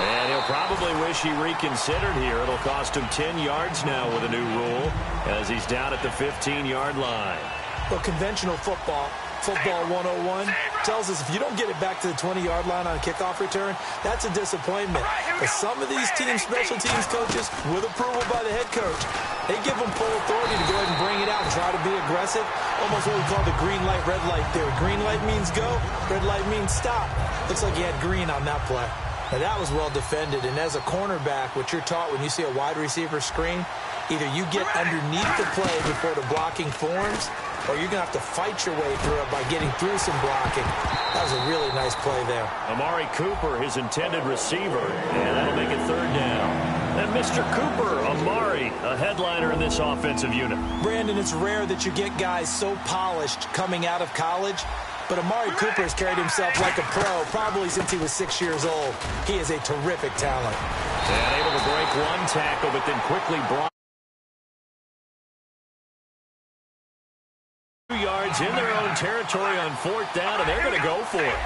And he'll probably wish he reconsidered here. It'll cost him 10 yards now with a new rule as he's down at the 15-yard line. Well, conventional football 101, tells us if you don't get it back to the 20-yard line on a kickoff return, that's a disappointment. But some of these teams, special teams coaches, with approval by the head coach, they give them full authority to go ahead and bring it out and try to be aggressive. Almost what we call the green light, red light theory. Green light means go, red light means stop. Looks like he had green on that play. Now, that was well defended, and as a cornerback, what you're taught when you see a wide receiver screen, either you get underneath the play before the blocking forms, or you're going to have to fight your way through it by getting through some blocking. That was a really nice play there. Amari Cooper, his intended receiver, and that'll make it third down. And Mr. Cooper, Amari, a headliner in this offensive unit. Brandon, it's rare that you get guys so polished coming out of college, but Amari Cooper has carried himself like a pro probably since he was 6 years old. He is a terrific talent. And able to break one tackle, but then quickly brought 2 yards in their own territory on fourth down, and they're going to go for it.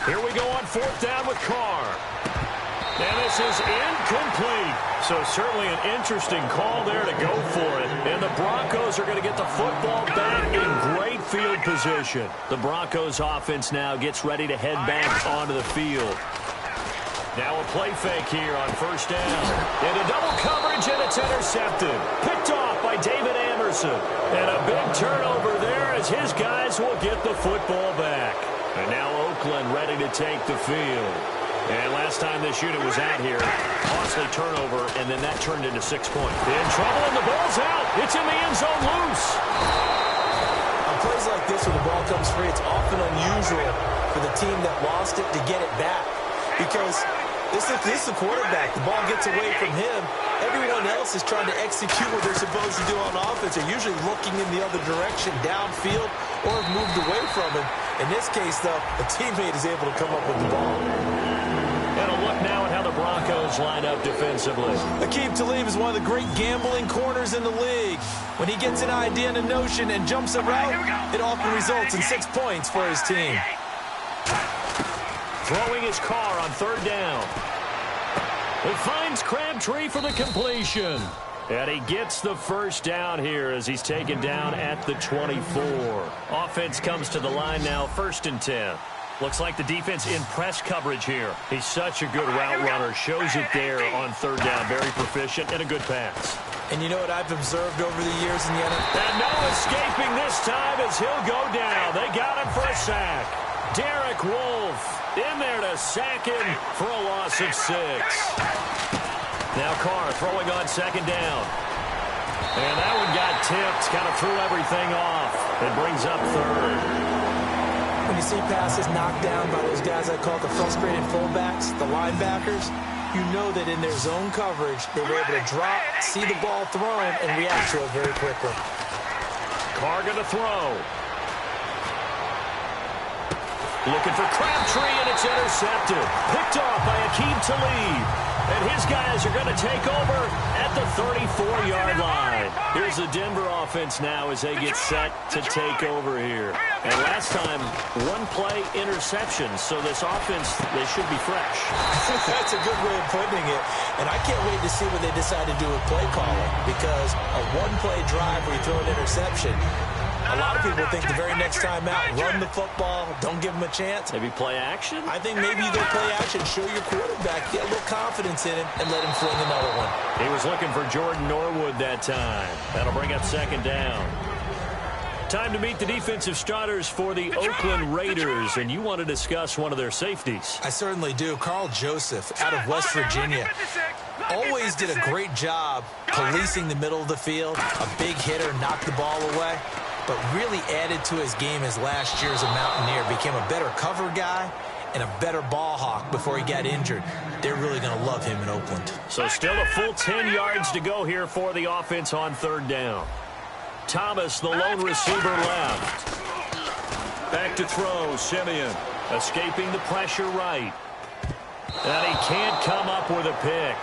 Here we go on 4th down with Carr. And this is incomplete. So certainly an interesting call there to go for it. And the Broncos are going to get the football back in great field position. The Broncos offense now gets ready to head back onto the field. Now a play fake here on 1st down. Into double coverage, and it's intercepted. Picked off by David Anderson. And a big turnover there as his guys will get the football back. And now Oakland ready to take the field. And last time this unit was out here, costly turnover, and then that turned into 6 points. In trouble, and the ball's out. It's in the end zone loose. On plays like this where the ball comes free, it's often unusual for the team that lost it to get it back. Because this is the quarterback. The ball gets away from him. Everyone else is trying to execute what they're supposed to do on offense. They're usually looking in the other direction, downfield, or have moved away from him. In this case, though, a teammate is able to come up with the ball. And a look now at how the Broncos line up defensively. Aqib Talib is one of the great gambling corners in the league. When he gets an idea and a notion and jumps a route, it often results in 6 points for his team. Throwing his Carr on 3rd down. It finds Crabtree for the completion. And he gets the 1st down here as he's taken down at the 24. Offense comes to the line now, 1st and 10. Looks like the defense in press coverage here. He's such a good route runner. Shows it there on 3rd down. Very proficient and a good pass. And you know what I've observed over the years in the NFL? And no escaping this time as he'll go down. They got him for a sack. Derek Wolfe in there to sack him for a loss of 6. Now Carr throwing on 2nd down. And that one got tipped. Kind of threw everything off. It brings up 3rd. When you see passes knocked down by those guys I call the frustrated fullbacks, the linebackers, you know that in their zone coverage, they were able to drop, see the ball thrown, and react to it very quickly. Carr going to throw. Looking for Crabtree, and it's intercepted. Picked off by Aqib Talib. And his guys are going to take over at the 34-yard line. Here's the Denver offense now as they get set to take over here. And last time, 1-play interception. So this offense, they should be fresh. That's a good way of putting it. And I can't wait to see what they decide to do with play calling. Because a 1-play drive where you throw an interception, a lot of people think the very next time out, run the football, don't give them a chance. Maybe play action? I think maybe you go play action, show your quarterback, get a little confidence in him, and let him fling another one. He was looking for Jordan Norwood that time. That'll bring up 2nd down. Time to meet the defensive starters for the Oakland Raiders, and you want to discuss one of their safeties. I certainly do. Carl Joseph out of West Virginia. Always did a great job policing the middle of the field. A big hitter, knocked the ball away. But really added to his game as last year as a Mountaineer. Became a better cover guy and a better ball hawk before he got injured. They're really going to love him in Oakland. So still a full 10 yards to go here for the offense on 3rd down. Thomas, the lone receiver, left. Back to throw, Simeon. Escaping the pressure right. And he can't come up with a pick.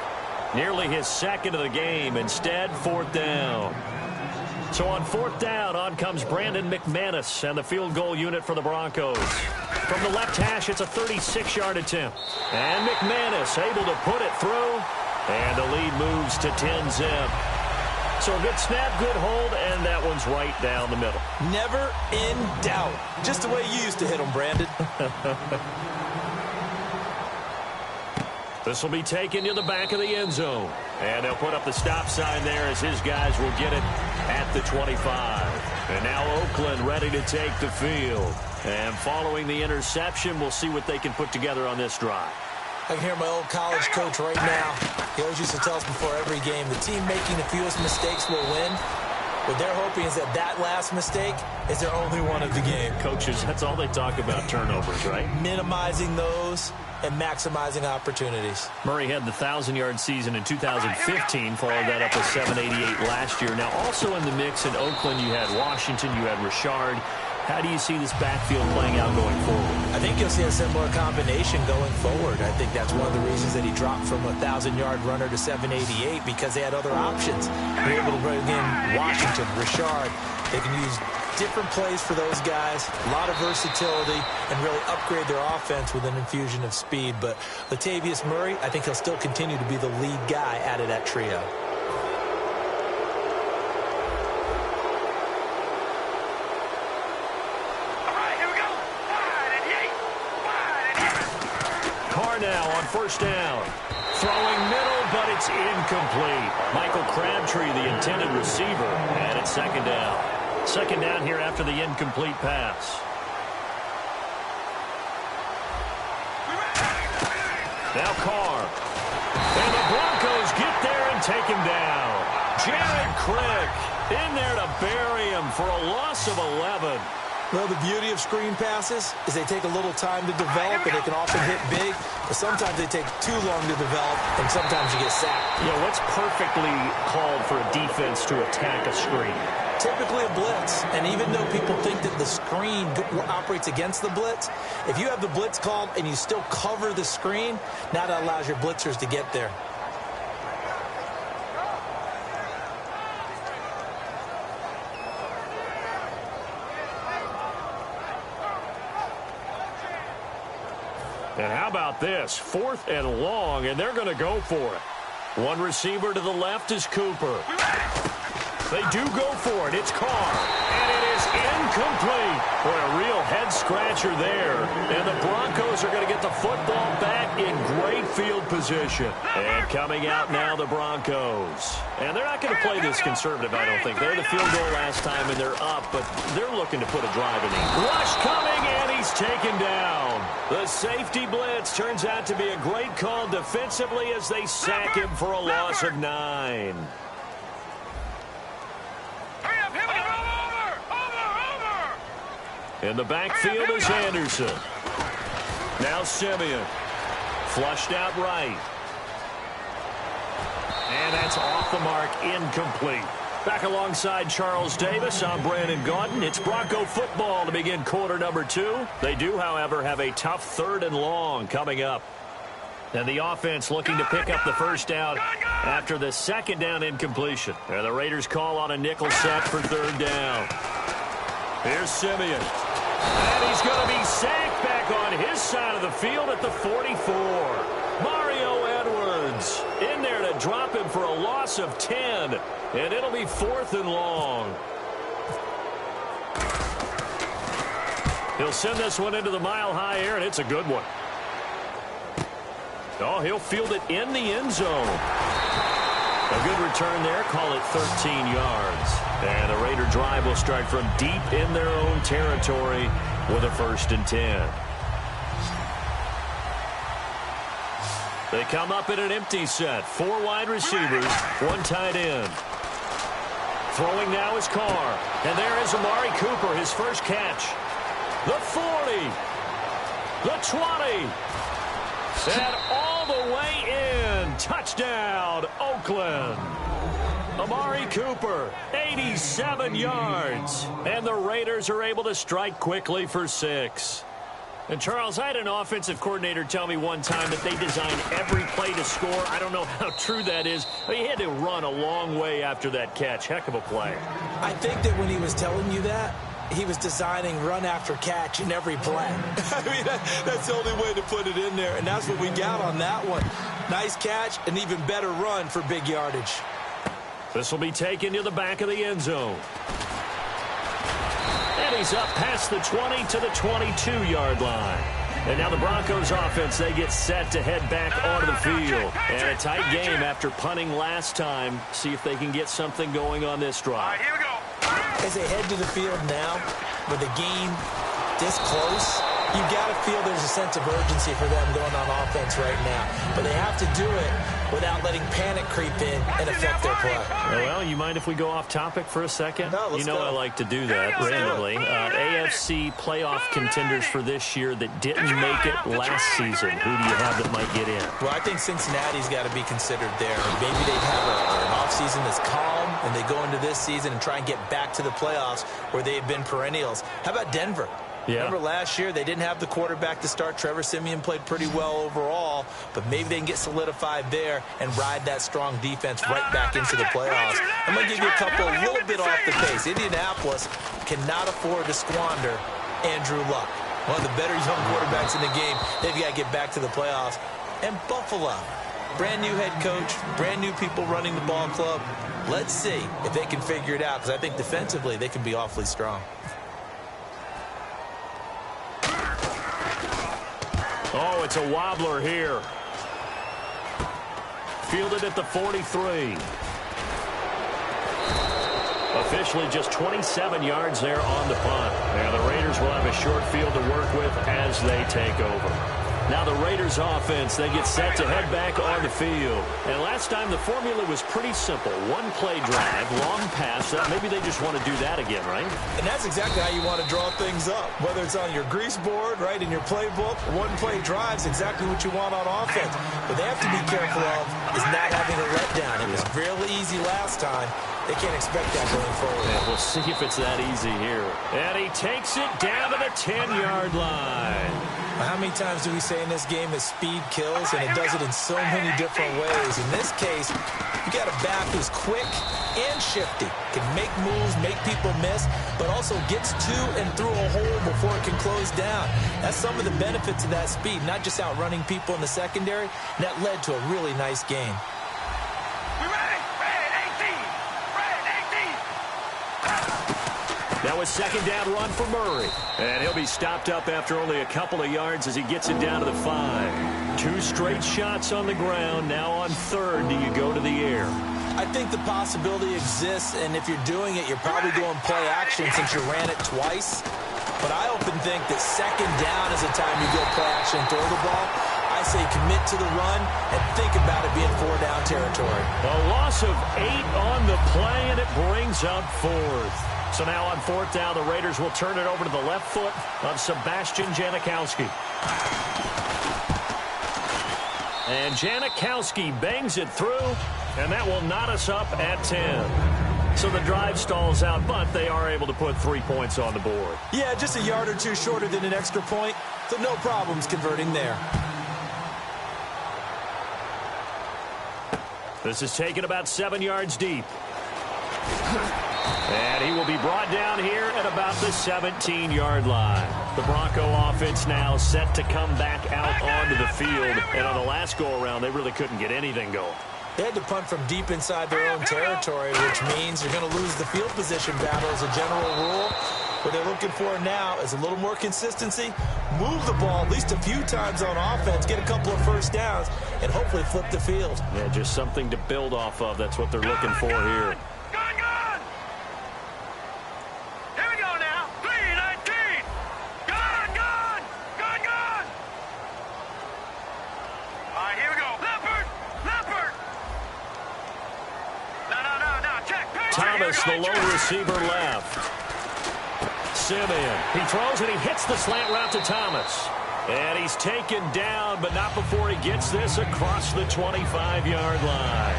Nearly his 2nd of the game. Instead, 4th down. So on 4th down, on comes Brandon McManus and the field goal unit for the Broncos. From the left hash, it's a 36-yard attempt. And McManus able to put it through. And the lead moves to 10-zip. So a good snap, good hold, and that one's right down the middle. Never in doubt. Just the way you used to hit them, Brandon. This will be taken to the back of the end zone. And they'll put up the stop sign there as his guys will get it at the 25. And now Oakland ready to take the field. And following the interception, we'll see what they can put together on this drive. I can hear my old college coach right now. He always used to tell us before every game, the team making the fewest mistakes will win. What they're hoping is that last mistake is their only one of the game. Coaches, that's all they talk about, turnovers, right? Minimizing those and maximizing opportunities. Murray had the 1,000-yard season in 2015, followed that up with 788 last year. Now, also in the mix in Oakland, you had Washington, you had Richard. How do you see this backfield playing out going forward? I think you'll see a similar combination going forward. I think that's one of the reasons that he dropped from a 1,000-yard runner to 788 because they had other options. They're able to bring in Washington, Richard. They can use different plays for those guys, a lot of versatility, and really upgrade their offense with an infusion of speed. But Latavius Murray, I think he'll still continue to be the lead guy out of that trio. Now on first down. Throwing middle, but it's incomplete. Michael Crabtree, the intended receiver, and it's second down. Second down here after the incomplete pass. Now Carr. And the Broncos get there and take him down. Jared Crick in there to bury him for a loss of 11. Well, the beauty of screen passes is they take a little time to develop, and they can often hit big, but sometimes they take too long to develop, and sometimes you get sacked. Yeah, what's perfectly called for a defense to attack a screen? Typically a blitz, and even though people think that the screen operates against the blitz, if you have the blitz called and you still cover the screen, now that allows your blitzers to get there. And how about this? 4th and long, and they're going to go for it. One receiver to the left is Cooper. They do go for it. It's Carr. And it is incomplete. Boy, a real head-scratcher there. And the Broncos are going to get the football back in great field position. And coming out now, the Broncos. And they're not going to play this conservative, I don't think. They had the field goal last time, and they're up, but they're looking to put a drive in. Rush coming, and he's taken down. The safety blitz turns out to be a great call defensively as they sack him for a loss of 9. In the backfield is Anderson. Now Simeon. Flushed out right. And that's off the mark, incomplete. Back alongside Charles Davis, I'm Brandon Gaudin. It's Bronco football to begin quarter number 2. They do, however, have a tough 3rd and long coming up. And the offense looking to pick up the first down after the second down incompletion. And the Raiders call on a nickel set for 3rd down. Here's Simeon. And he's going to be sacked back on his side of the field at the 44. Mario Edwards in there to drop him for a loss of 10. And it'll be 4th and long. He'll send this one into the mile-high air, and it's a good one. Oh, he'll field it in the end zone. A good return there. Call it 13 yards. And the Raider drive will start from deep in their own territory with a 1st and 10. They come up in an empty set. 4 wide receivers, 1 tight end. Throwing now is Carr. And there is Amari Cooper, his first catch. The 40. The 20. And all the way in. Touchdown, Oakland. Amari Cooper, 87 yards. And the Raiders are able to strike quickly for 6. And, Charles, I had an offensive coordinator tell me one time that they design every play to score. I don't know how true that is. But he had to run a long way after that catch. Heck of a play. I think that when he was telling you that, he was designing run after catch in every play. I mean, that's the only way to put it in there, and that's what we got on that one. Nice catch, an even better run for big yardage. This will be taken to the back of the end zone. And he's up past the 20 to the 22-yard line. And now the Broncos offense, they get set to head back onto the field. And a tight game after punting last time. See if they can get something going on this drive. All right, here we go. As they head to the field now, with the game this close, you got to feel there's a sense of urgency for them going on offense right now. But they have to do it without letting panic creep in and affect their play. Well, you mind if we go off topic for a second? No, let's go. I like to do that randomly. AFC playoff contenders for this year that didn't make it last season. Who do you have that might get in? Well, I think Cincinnati's got to be considered there. Maybe they'd have an offseason that's calm, and they go into this season and try and get back to the playoffs where they've been perennials. How about Denver? Yeah. Remember last year, they didn't have the quarterback to start. Trevor Siemian played pretty well overall, but maybe they can get solidified there and ride that strong defense right back into the playoffs. I'm going to give you a couple a little bit off the pace. Indianapolis cannot afford to squander Andrew Luck, one of the better young quarterbacks in the game. They've got to get back to the playoffs. And Buffalo, brand new head coach, brand new people running the ball club. Let's see if they can figure it out, because I think defensively they can be awfully strong. Oh, it's a wobbler here. Fielded at the 43. Officially just 27 yards there on the punt. Now the Raiders will have a short field to work with as they take over. Now the Raiders offense, they get set to head back on the field. And last time the formula was pretty simple. One play drive, long pass. Maybe they just want to do that again, right? And that's exactly how you want to draw things up. Whether it's on your grease board, right, in your playbook, one play drive is exactly what you want on offense. What they have to be careful of is not having a letdown. It was really easy last time. They can't expect that going forward. Yeah, we'll see if it's that easy here. And he takes it down to the 10-yard line. How many times do we say in this game that speed kills, and it does it in so many different ways? In this case, you got a back who's quick and shifty, can make moves, make people miss, but also gets to and through a hole before it can close down. That's some of the benefits of that speed, not just outrunning people in the secondary. And that led to a really nice game. Now a second down run for Murray. And he'll be stopped up after only a couple of yards as he gets it down to the 5. 2 straight shots on the ground. Now on third, do you go to the air? I think the possibility exists, and if you're doing it, you're probably going play action since you ran it twice. But I often think that second down is the time you go play action and throw the ball. I say commit to the run and think about it being 4-down territory. A loss of 8 on the play, and it brings up 4th. So now on 4th down, the Raiders will turn it over to the left foot of Sebastian Janikowski. And Janikowski bangs it through, and that will knot us up at 10. So the drive stalls out, but they are able to put 3 points on the board. Yeah, just a yard or two shorter than an extra point, so no problems converting there. This is taken about 7 yards deep. And he will be brought down here at about the 17-yard line. The Bronco offense now set to come back out onto the field. And on the last go-around, they really couldn't get anything going. They had to punt from deep inside their own territory, which means you're going to lose the field position battle as a general rule. What they're looking for now is a little more consistency, move the ball at least a few times on offense, get a couple of first downs, and hopefully flip the field. Yeah, just something to build off of. That's what they're looking for here. Thomas, the lone receiver left. Siemian, he throws and he hits the slant route to Thomas. And he's taken down, but not before he gets this across the 25-yard line.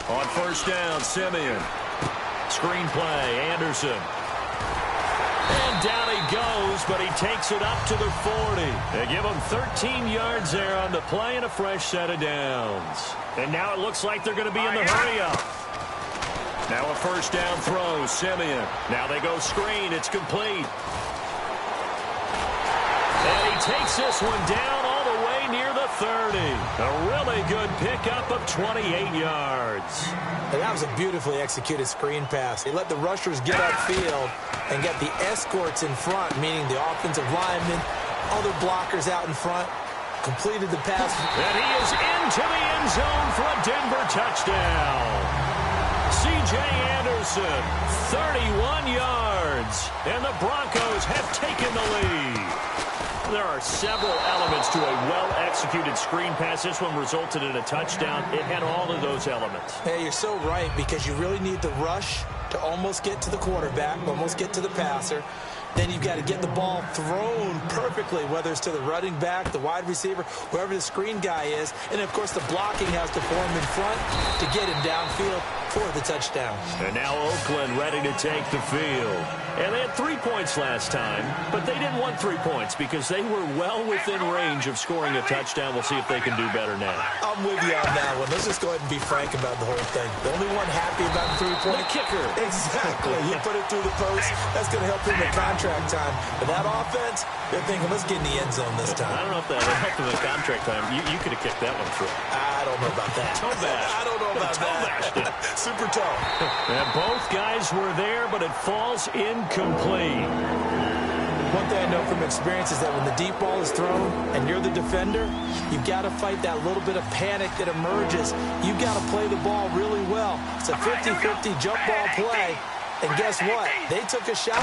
On first down, Siemian. Screen play, Anderson. And down he goes, but he takes it up to the 40. They give him 13 yards there on the play and a fresh set of downs. And now it looks like they're going to be in the hurry-up. Now a first down throw, Siemian. Now they go screen, it's complete. And he takes this one down all the way near the 30. A really good pickup of 28 yards. And that was a beautifully executed screen pass. They let the rushers get upfield and get the escorts in front, meaning the offensive linemen, other blockers out in front, completed the pass. And he is into the end zone for a Denver touchdown. C.J. Anderson, 31 yards, and the Broncos have taken the lead. There are several elements to a well-executed screen pass. This one resulted in a touchdown. It had all of those elements. Hey, you're so right, because you really need the rush to almost get to the quarterback, almost get to the passer. then you've got to get the ball thrown perfectly, whether it's to the running back, the wide receiver, whoever the screen guy is. And, of course, the blocking has to form in front to get him downfield for the touchdown. And now Oakland ready to take the field. And they had 3 points last time, but they didn't want 3 points because they were well within range of scoring a touchdown. We'll see if they can do better now. I'm with you on that one. Let's just go ahead and be frank about the whole thing. The only one happy about the 3-point. The kicker. Exactly. He put it through the post. That's going to help him in contract time. But that offense, they're thinking, let's get in the end zone this time. I don't know if that helped him in contract time. You could have kicked that one through. I don't know about that. Toe bash. I don't know about that. Super toe. And both guys were there, but it falls incomplete. One thing I know from experience is that when the deep ball is thrown and you're the defender, you've got to fight that little bit of panic that emerges. You've got to play the ball really well. It's a 50-50 jump ball play. And guess what? They took a shot.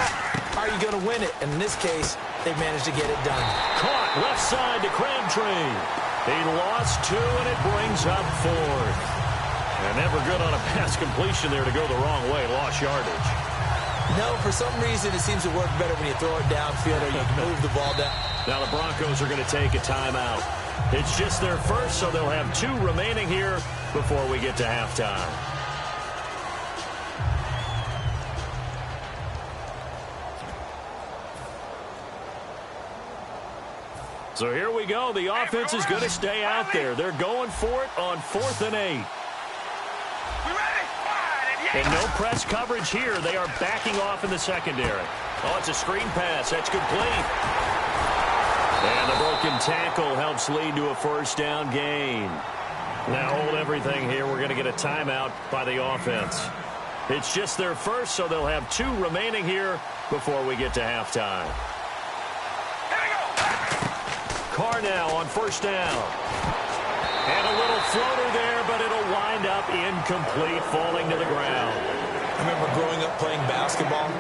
Are you going to win it? And in this case, they managed to get it done. Caught left side to Crabtree. He lost 2, and it brings up 4th. And never good on a pass completion there to go the wrong way. Lost yardage. No, for some reason, it seems to work better when you throw it downfield or you move the ball down. Now the Broncos are going to take a timeout. It's just their first, so they'll have 2 remaining here before we get to halftime. So here we go. The offense is going to stay out there. They're going for it on 4th and 8. And no press coverage here. They are backing off in the secondary. Oh, it's a screen pass. That's complete. And the broken tackle helps lead to a first down gain. Now hold everything here. We're going to get a timeout by the offense. It's just their first, so they'll have 2 remaining here before we get to halftime. Carr now on first down. And a little floater there, but it'll wind up incomplete, falling to the ground. I remember growing up playing basketball.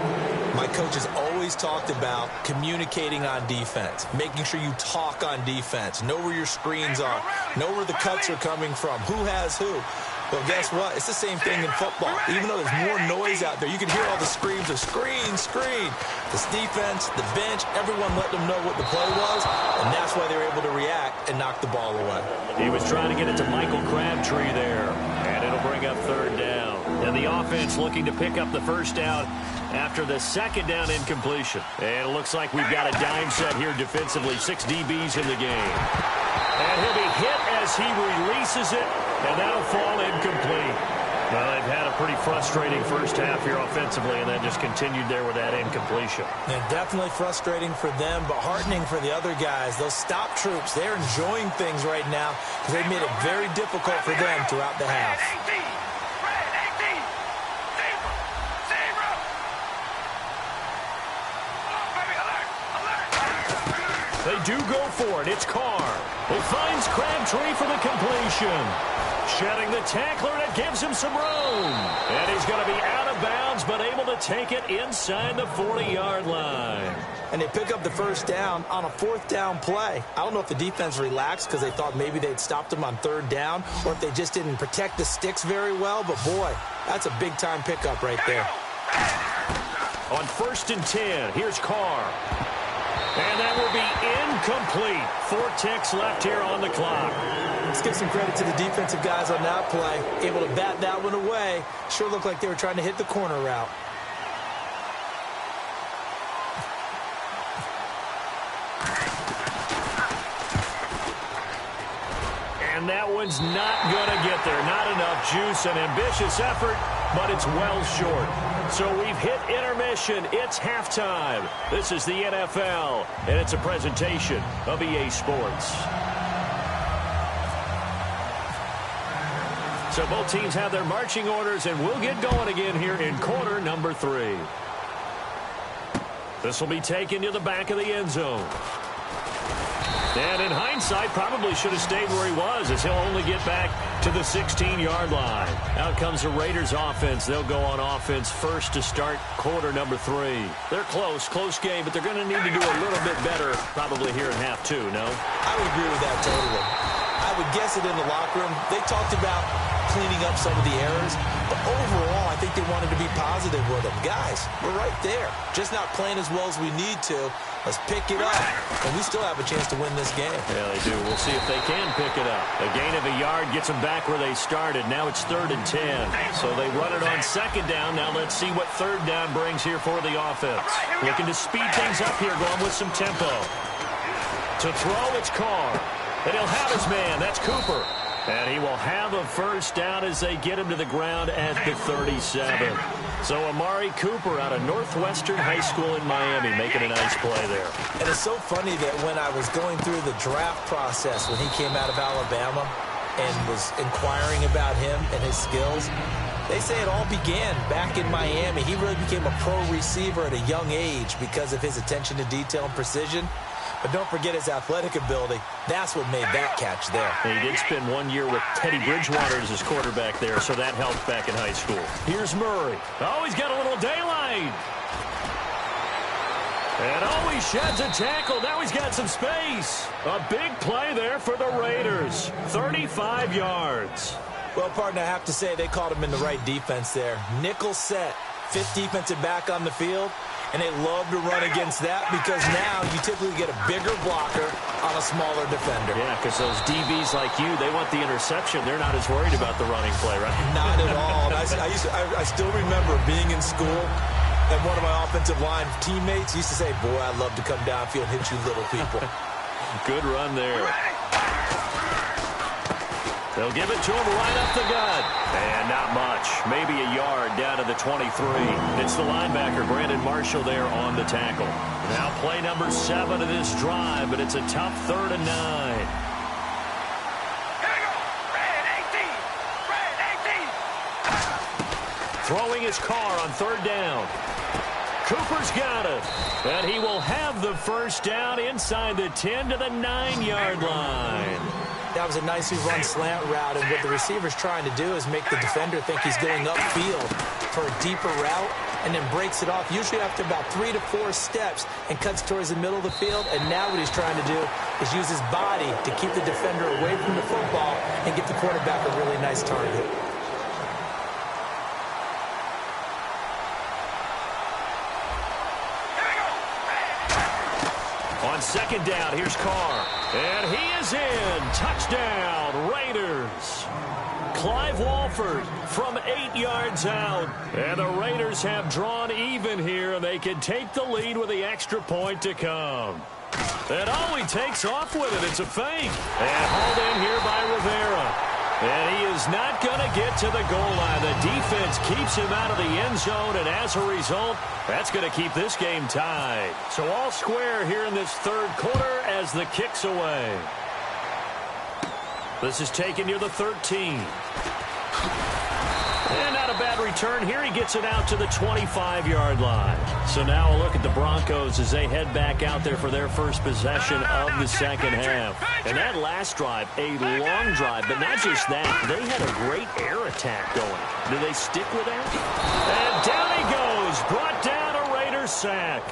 My coaches always talked about communicating on defense, making sure you talk on defense, know where your screens are, know where the cuts are coming from, who has who. Well, guess what? It's the same thing in football. Even though there's more noise out there, you can hear all the screams of screen, screen. This defense, the bench, everyone let them know what the play was, and that's why they were able to react and knock the ball away. He was trying to get it to Michael Crabtree there, and it'll bring up 3rd down. And the offense looking to pick up the first down after the 2nd down incompletion. And it looks like we've got a dime set here defensively. 6 DBs in the game. And he'll be hit as he releases it, and that'll fall incomplete. Well, they've had a pretty frustrating first half here offensively, and then just continued there with that incompletion. And definitely frustrating for them, but heartening for the other guys. Those stop troops, they're enjoying things right now because they made it very difficult for them throughout the half. They do go for it. It's Carr. He finds Crabtree for the completion. Shedding the tackler, and it gives him some room. And he's going to be out of bounds, but able to take it inside the 40-yard line. And they pick up the first down on a 4th down play. I don't know if the defense relaxed because they thought maybe they'd stopped him on 3rd down, or if they just didn't protect the sticks very well. But, boy, that's a big-time pickup right there. On 1st and 10, here's Carr. And that will be incomplete. 4 ticks left here on the clock. Let's give some credit to the defensive guys on that play. Able to bat that one away. Sure looked like they were trying to hit the corner route. And that one's not going to get there. Not enough juice. An ambitious effort, but it's well short. So we've hit intermission. It's halftime. This is the NFL, and it's a presentation of EA Sports. So both teams have their marching orders, and we'll get going again here in quarter number 3. This will be taken to the back of the end zone. And in hindsight, probably should have stayed where he was, as he'll only get back to the 16-yard line. Out comes the Raiders offense. They'll go on offense first to start quarter number 3. They're close game, but they're going to need to do a little bit better probably here in half 2, no? I would agree with that totally. I would guess it in the locker room. They talked about cleaning up some of the errors. But overall, I think they wanted to be positive with him. Guys, we're right there. Just not playing as well as we need to. Let's pick it up. And we still have a chance to win this game. Yeah, they do. We'll see if they can pick it up. A gain of a yard gets them back where they started. Now it's 3rd and 10. So they run it on 2nd down. Now let's see what 3rd down brings here for the offense. Looking to speed things up here, going with some tempo. To throw, it's Carr. And he'll have his man. That's Cooper. And he will have a 1st down as they get him to the ground at the 37. So Amari Cooper out of Northwestern High School in Miami making a nice play there. And it's so funny that when I was going through the draft process when he came out of Alabama and was inquiring about him and his skills, they say it all began back in Miami. He really became a pro receiver at a young age because of his attention to detail and precision. But don't forget his athletic ability. That's what made that catch there. He did spend 1 year with Teddy Bridgewater as his quarterback there, so that helped back in high school. Here's Murray. Oh, he's got a little daylight. And oh, he sheds a tackle. Now he's got some space. A big play there for the Raiders. 35 yards. Well, partner, I have to say they called him in the right defense there. Nickel set, 5th defensive back on the field. And they love to run against that because now you typically get a bigger blocker on a smaller defender. Yeah, because those DBs like you, they want the interception. They're not as worried about the running play, right? Not at all. I still remember being in school, and one of my offensive line teammates used to say, boy, I'd love to come downfield and hit you little people. Good run there. They'll give it to him right up the gut. And not much. Maybe a yard down to the 23. It's the linebacker, Brandon Marshall, there on the tackle. Now play number 7 of this drive, but it's a tough 3rd and 9. Throwing his Carr on 3rd down. Cooper's got it. And he will have the 1st down inside the 10 to the 9-yard line. That was a nicely run slant route, and what the receiver's trying to do is make the defender think he's going upfield for a deeper route and then breaks it off, usually after about 3 to 4 steps, and cuts towards the middle of the field. And now what he's trying to do is use his body to keep the defender away from the football and get the quarterback a really nice target. On 2nd down, here's Carr. And he is in. Touchdown, Raiders. Clive Walford from 8 yards out. And the Raiders have drawn even here, and they can take the lead with the extra point to come. And oh, he takes off with it. It's a fake. And hauled in here by Rivera. And he is not going to get to the goal line. The defense keeps him out of the end zone, and as a result, that's going to keep this game tied. So all square here in this 3rd quarter as the kick's away. This is taken near the 13. And not a bad return here. He gets it out to the 25-yard line. So now a look at the Broncos as they head back out there for their first possession of the 2nd half. And that last drive, a long drive, but not just that. They had a great air attack going. Do they stick with that? And down he goes. Brought down a Raiders sack.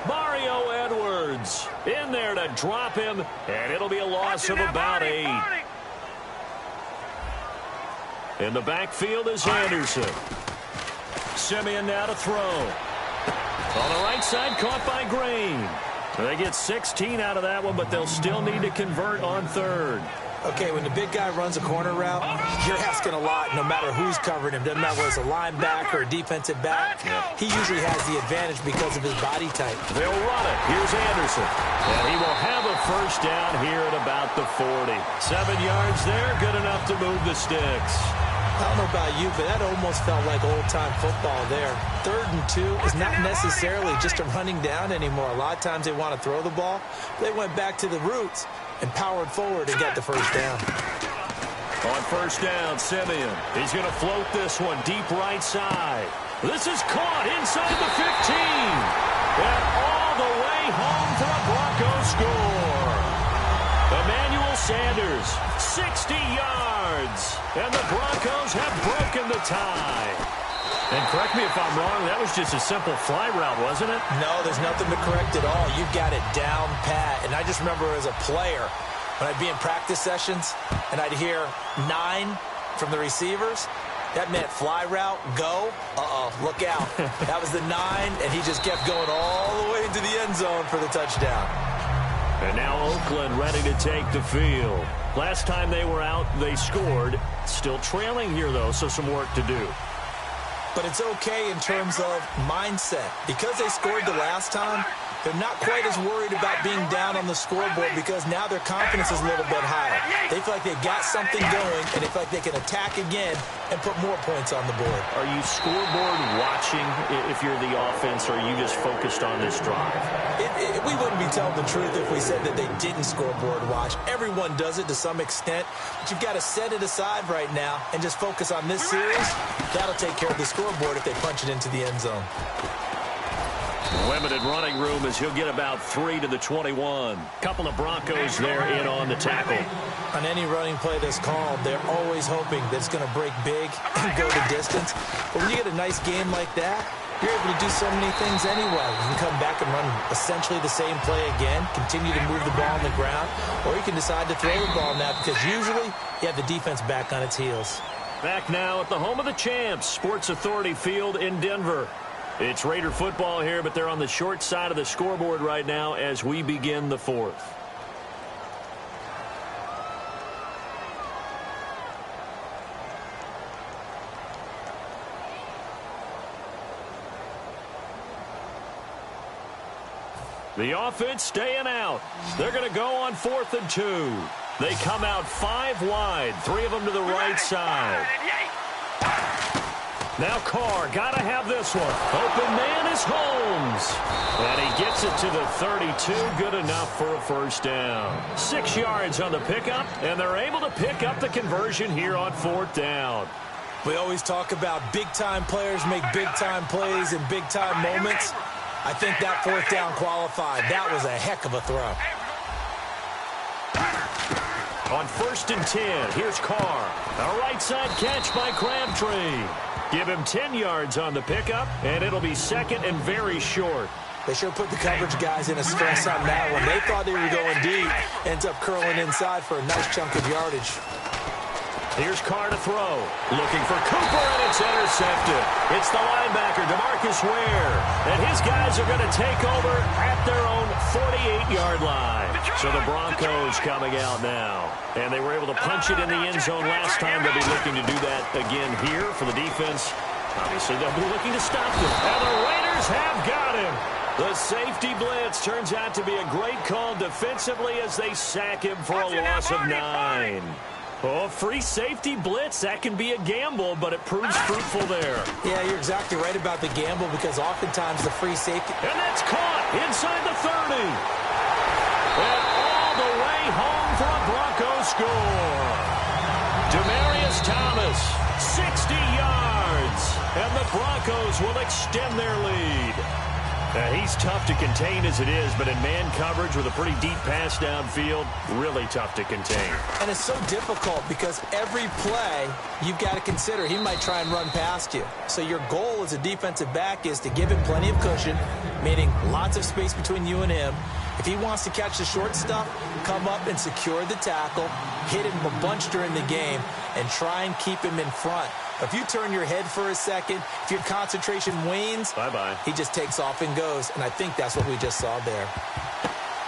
Mario Edwards in there to drop him, and it'll be a loss of about 8. In the backfield is Anderson. Simeon now to throw. On the right side, caught by Green. They get 16 out of that one, but they'll still need to convert on 3rd. Okay, when the big guy runs a corner route, you're asking a lot no matter who's covering him. Doesn't matter whether it's a linebacker or a defensive back. He usually has the advantage because of his body type. They'll run it. Here's Anderson. And he will have a 1st down here at about the 40. 7 yards there, good enough to move the sticks. I don't know about you, but that almost felt like old-time football there. 3rd and 2 is not necessarily just a running down anymore. A lot of times they want to throw the ball. They went back to the roots and powered forward and got the 1st down. On 1st down, Simeon. He's going to float this one deep right side. This is caught inside the 15. And all the way home for a Broncos score. Emmanuel Sanders, 60 yards. And the Broncos have broken the tie. And correct me if I'm wrong, that was just a simple fly route, wasn't it? No, there's nothing to correct at all. You've got it down pat. And I just remember as a player, when I'd be in practice sessions, and I'd hear 9, from the receivers. That meant fly route, go. Look out. That was the 9, and he just kept going all the way into the end zone for the touchdown. And now Oakland ready to take the field. Last time they were out, they scored. Still trailing here, though, so some work to do. But it's okay in terms of mindset. Because they scored the last time, they're not quite as worried about being down on the scoreboard because now their confidence is a little bit higher. They feel like they've got something going, and they feel like they can attack again and put more points on the board. Are you scoreboard watching if you're the offense, or are you just focused on this drive? We wouldn't be telling the truth if we said that they didn't scoreboard watch. Everyone does it to some extent, but you've got to set it aside right now and just focus on this series. That'll take care of the scoreboard if they punch it into the end zone. Limited running room as he'll get about 3 to the 21. Couple of Broncos there in on the tackle. On any running play that's called, they're always hoping that it's going to break big and go the distance. But when you get a nice game like that, you're able to do so many things anyway. You can come back and run essentially the same play again, continue to move the ball on the ground, or you can decide to throw the ball now because usually you have the defense back on its heels. Back now at the home of the champs, Sports Authority Field in Denver. It's Raider football here, but they're on the short side of the scoreboard right now as we begin the fourth. The offense staying out. They're going to go on 4th and 2. They come out 5 wide, 3 of them to the right side. Now Carr, got to have this one. Open man is Holmes. And he gets it to the 32. Good enough for a first down. 6 yards on the pickup, and they're able to pick up the conversion here on 4th down. We always talk about big-time players make big-time plays in big-time moments. I think that 4th down qualified. That was a heck of a throw. On 1st and 10, here's Carr. A right side catch by Crabtree. Give him 10 yards on the pickup, and it'll be 2nd and very short. They sure put the coverage guys in a stress on that one. They thought they were going deep. Ends up curling inside for a nice chunk of yardage. Here's Carr to throw. Looking for Cooper, and it's intercepted. It's the linebacker, DeMarcus Ware. And his guys are going to take over at their own 48-yard line. So the Broncos coming out now. And they were able to punch it in the end zone last time. They'll be looking to do that again here for the defense. Obviously, they'll be looking to stop them. And the Raiders have got him. The safety blitz turns out to be a great call defensively as they sack him for a loss of 9. Oh, free safety blitz, that can be a gamble, but it proves fruitful there. Yeah, you're exactly right about the gamble because oftentimes the free safety... And that's caught inside the 30. And all the way home for a Broncos score. Demaryius Thomas, 60 yards. And the Broncos will extend their lead. He's tough to contain as it is, but in man coverage with a pretty deep pass downfield, really tough to contain. And it's so difficult because every play you've got to consider he might try and run past you. So your goal as a defensive back is to give him plenty of cushion, meaning lots of space between you and him. If he wants to catch the short stuff, come up and secure the tackle, hit him a bunch during the game, and try and keep him in front. If you turn your head for a second, if your concentration wanes, bye-bye. He just takes off and goes, and I think that's what we just saw there.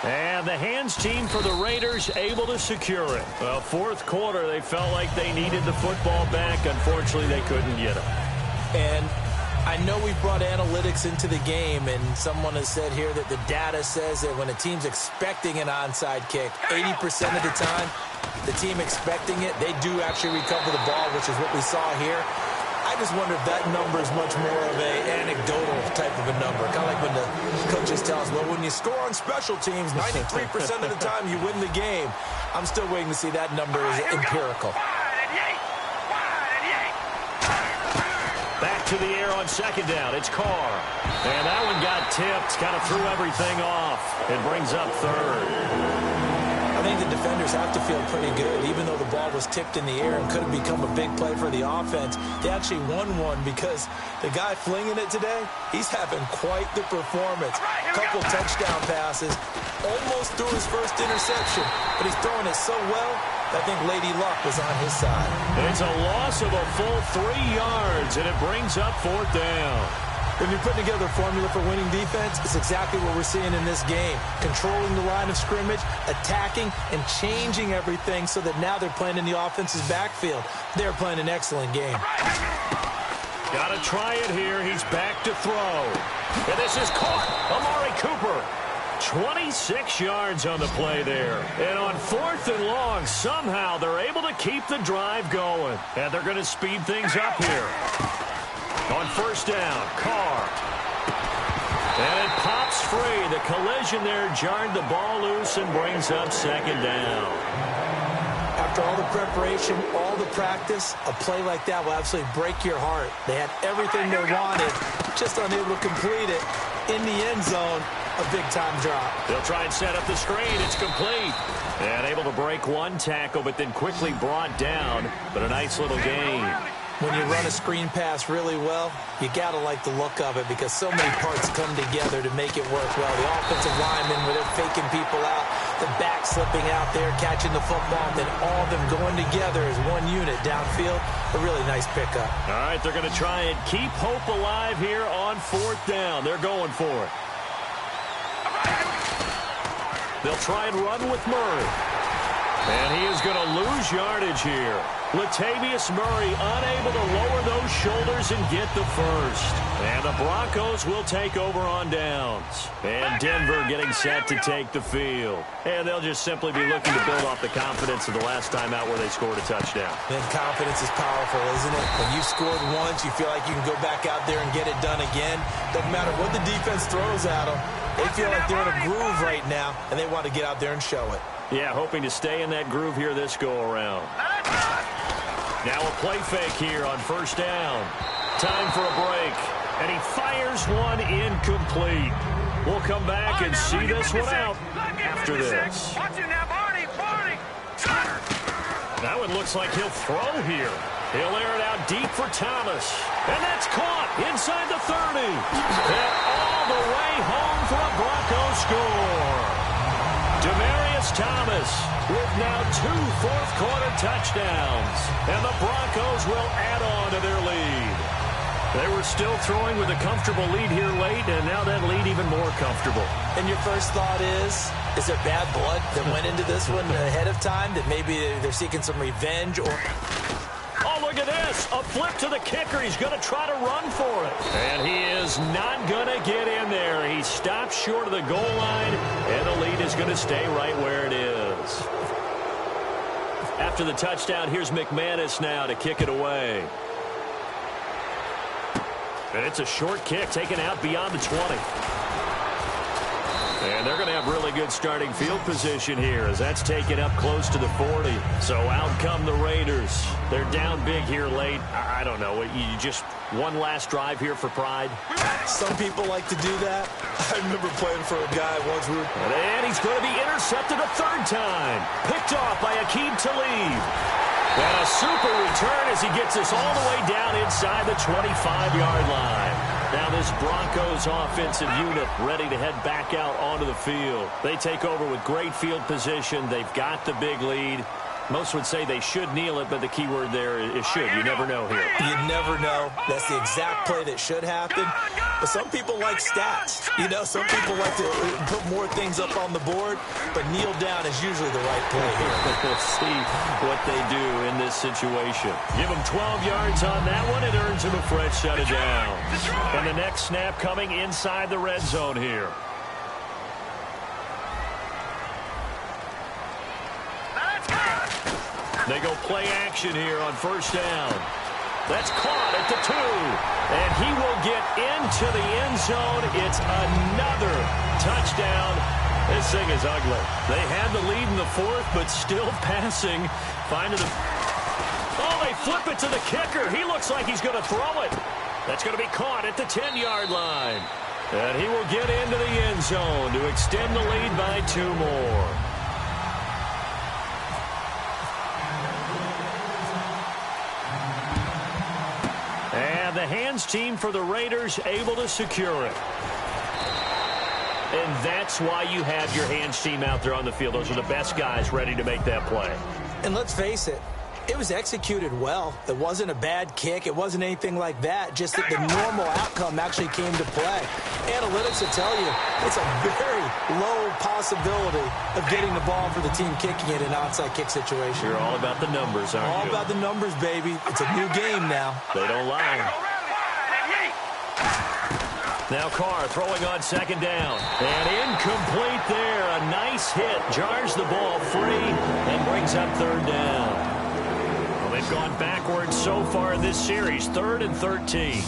And the hands team for the Raiders able to secure it. Well, 4th quarter, they felt like they needed the football back. Unfortunately, they couldn't get it. And I know we brought analytics into the game, and someone has said here that the data says that when a team's expecting an onside kick, 80% of the time, the team expecting it, they do actually recover the ball, which is what we saw here. I just wonder if that number is much more of an anecdotal type of a number. Kind of like when the coaches tell us, well, when you score on special teams, 93% of the time you win the game. I'm still waiting to see that number is empirical. Back to the air on 2nd down. It's Carr. And that one got tipped. Kind of threw everything off. It brings up 3rd. I think the defenders have to feel pretty good. Even though the ball was tipped in the air and could have become a big play for the offense, they actually won one because the guy flinging it today, he's having quite the performance. Couple touchdown passes, almost threw his first interception, but he's throwing it so well, I think Lady Luck was on his side. It's a loss of a full 3 yards, and it brings up 4th down. When you're putting together a formula for winning defense, it's exactly what we're seeing in this game. Controlling the line of scrimmage, attacking, and changing everything so that now they're playing in the offense's backfield. They're playing an excellent game. Got to try it here. He's back to throw. And this is caught. Amari Cooper. 26 yards on the play there. And on 4th and long, somehow they're able to keep the drive going. And they're going to speed things up here. On 1st down, Carr. And it pops free. The collision there jarred the ball loose and brings up 2nd down. After all the preparation, all the practice, a play like that will absolutely break your heart. They had everything they wanted, just unable to complete it. In the end zone, a big-time drop. They'll try and set up the screen. It's complete. And able to break one tackle, but then quickly brought down. But a nice little gain. When you run a screen pass really well, you got to like the look of it because so many parts come together to make it work well. The offensive linemen, where they're faking people out, the back slipping out there, catching the football, then all of them going together as one unit downfield. A really nice pickup. All right, they're going to try and keep hope alive here on 4th down. They're going for it. They'll try and run with Murray. And he is going to lose yardage here. Latavius Murray unable to lower those shoulders and get the first. And the Broncos will take over on downs. And Denver getting set to take the field. And they'll just simply be looking to build off the confidence of the last time out where they scored a touchdown. And confidence is powerful, isn't it? When you've scored once, you feel like you can go back out there and get it done again. Doesn't matter what the defense throws at them. They feel like they're in a groove right now, and they want to get out there and show it. Yeah, hoping to stay in that groove here this go-around. Now a play fake here on 1st down. Time for a break. And he fires one incomplete. We'll come back and see this one out after this. Now it looks like he'll throw here. He'll air it out deep for Thomas. And that's caught inside the 30. And all the way home for a Broncos score. Demaryius Thomas with now 2 fourth-quarter touchdowns. And the Broncos will add on to their lead. They were still throwing with a comfortable lead here late, and now that lead even more comfortable. And your first thought is there bad blood that went into this one ahead of time, that maybe they're seeking some revenge? Or oh, look at this. A flip to the kicker. He's going to try to run for it. And he is not going to get in there. He stops short of the goal line, and the lead is going to stay right where it is. After the touchdown, here's McManus now to kick it away. And it's a short kick taken out beyond the 20. And they're going to have really good starting field position here as that's taken up close to the 40. So out come the Raiders. They're down big here late. I don't know. You just one last drive here for pride? Some people like to do that. I remember playing for a guy once. And he's going to be intercepted a 3rd time. Picked off by Aqib Talib. And a super return as he gets us all the way down inside the 25-yard line. Now this Broncos offensive unit ready to head back out onto the field. They take over with great field position. They've got the big lead. Most would say they should kneel it, but the key word there is should. You never know here. You never know. That's the exact play that should happen. But some people like stats. You know, some people like to put more things up on the board, but kneel down is usually the right play here. We'll see what they do in this situation. Give them 12 yards on that one. It earns him a fresh set of downs. And the next snap coming inside the red zone here. They go play action here on 1st down. That's caught at the 2. And he will get into the end zone. It's another touchdown. This thing is ugly. They had the lead in the 4th, but still passing. Finding the... Oh, they flip it to the kicker. He looks like he's going to throw it. That's going to be caught at the 10-yard line. And he will get into the end zone to extend the lead by 2 more. And the hands team for the Raiders able to secure it. And that's why you have your hands team out there on the field. Those are the best guys ready to make that play. And let's face it, it was executed well. It wasn't a bad kick. It wasn't anything like that. Just that the normal outcome actually came to play. Analytics will tell you it's a very low possibility of getting the ball for the team kicking it in an onside kick situation. You're all about the numbers, aren't you? All about the numbers, baby. It's a new game now. They don't lie. Now Carr throwing on second down. And incomplete there. A nice hit. Jars the ball free and brings up third down. Well, they've gone backwards so far in this series. 3rd and 13.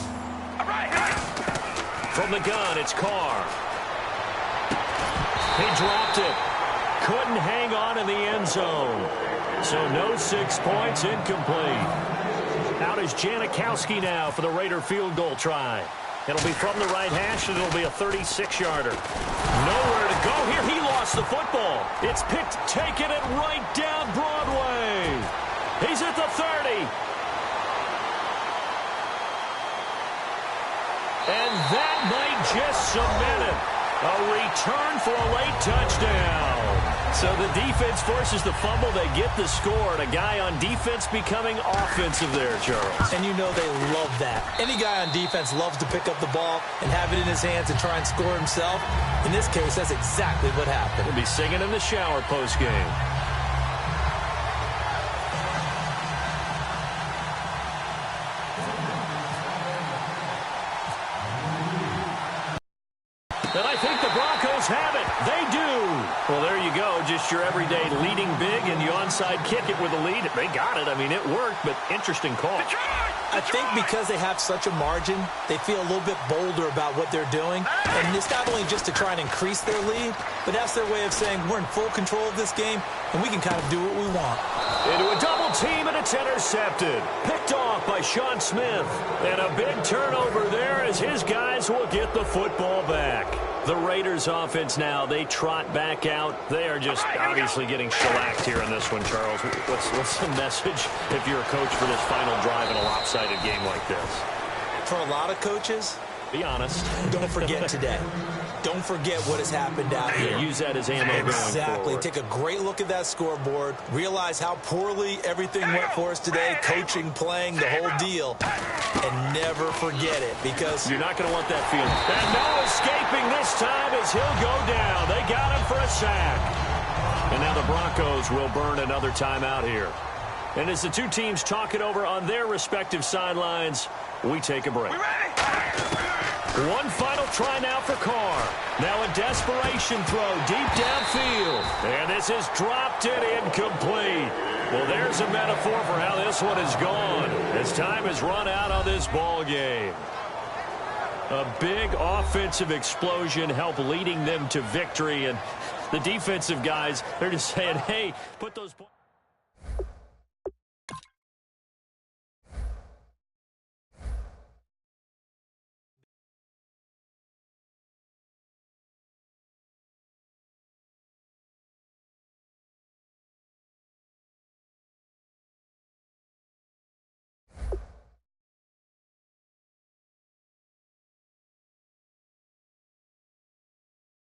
From the gun, it's Carr. He dropped it. Couldn't hang on in the end zone. So no 6 points, incomplete. Out is Janikowski now for the Raider field goal try. It'll be from the right hash, and it'll be a 36-yarder. Nowhere to go here. He lost the football. It's picked, taking it right down Broadway. He's at the 30. And that might just cement it. A return for a late touchdown. So the defense forces the fumble. They get the score. And a guy on defense becoming offensive there, Charles. And you know they love that. Any guy on defense loves to pick up the ball and have it in his hands and try and score himself. In this case, that's exactly what happened. He'll be singing in the shower post-game. And I think the Broncos have it. They do. Well, there you go. Just your everyday leading big, and you onside kick it with a lead. They got it. I mean, it worked, but interesting call. I think because they have such a margin, they feel a little bit bolder about what they're doing. And it's not only just to try and increase their lead, but that's their way of saying we're in full control of this game, and we can kind of do what we want. Into a double team, and it's intercepted. Picked off by Sean Smith. And a big turnover there as his guys will get the football back. The Raiders offense now, they trot back out. They are just obviously getting shellacked here in this one, Charles. What's the message if you're a coach for this final drive in a lopsided game like this? For a lot of coaches, be honest. Don't forget today. Don't forget what has happened out here. Use that as ammo going forward. Exactly. Take a great look at that scoreboard. Realize how poorly everything went for us today. Coaching, playing, the whole deal. And never forget it, because you're not going to want that feeling. And no escaping this time as he'll go down. They got him for a sack. And now the Broncos will burn another timeout here. And as the two teams talk it over on their respective sidelines, we take a break. One final try now for Carr. Now a desperation throw deep downfield. And this is dropped it incomplete. Well, there's a metaphor for how this one is gone as time has run out on this ball game. A big offensive explosion helped leading them to victory. And the defensive guys, they're just saying, hey, put those...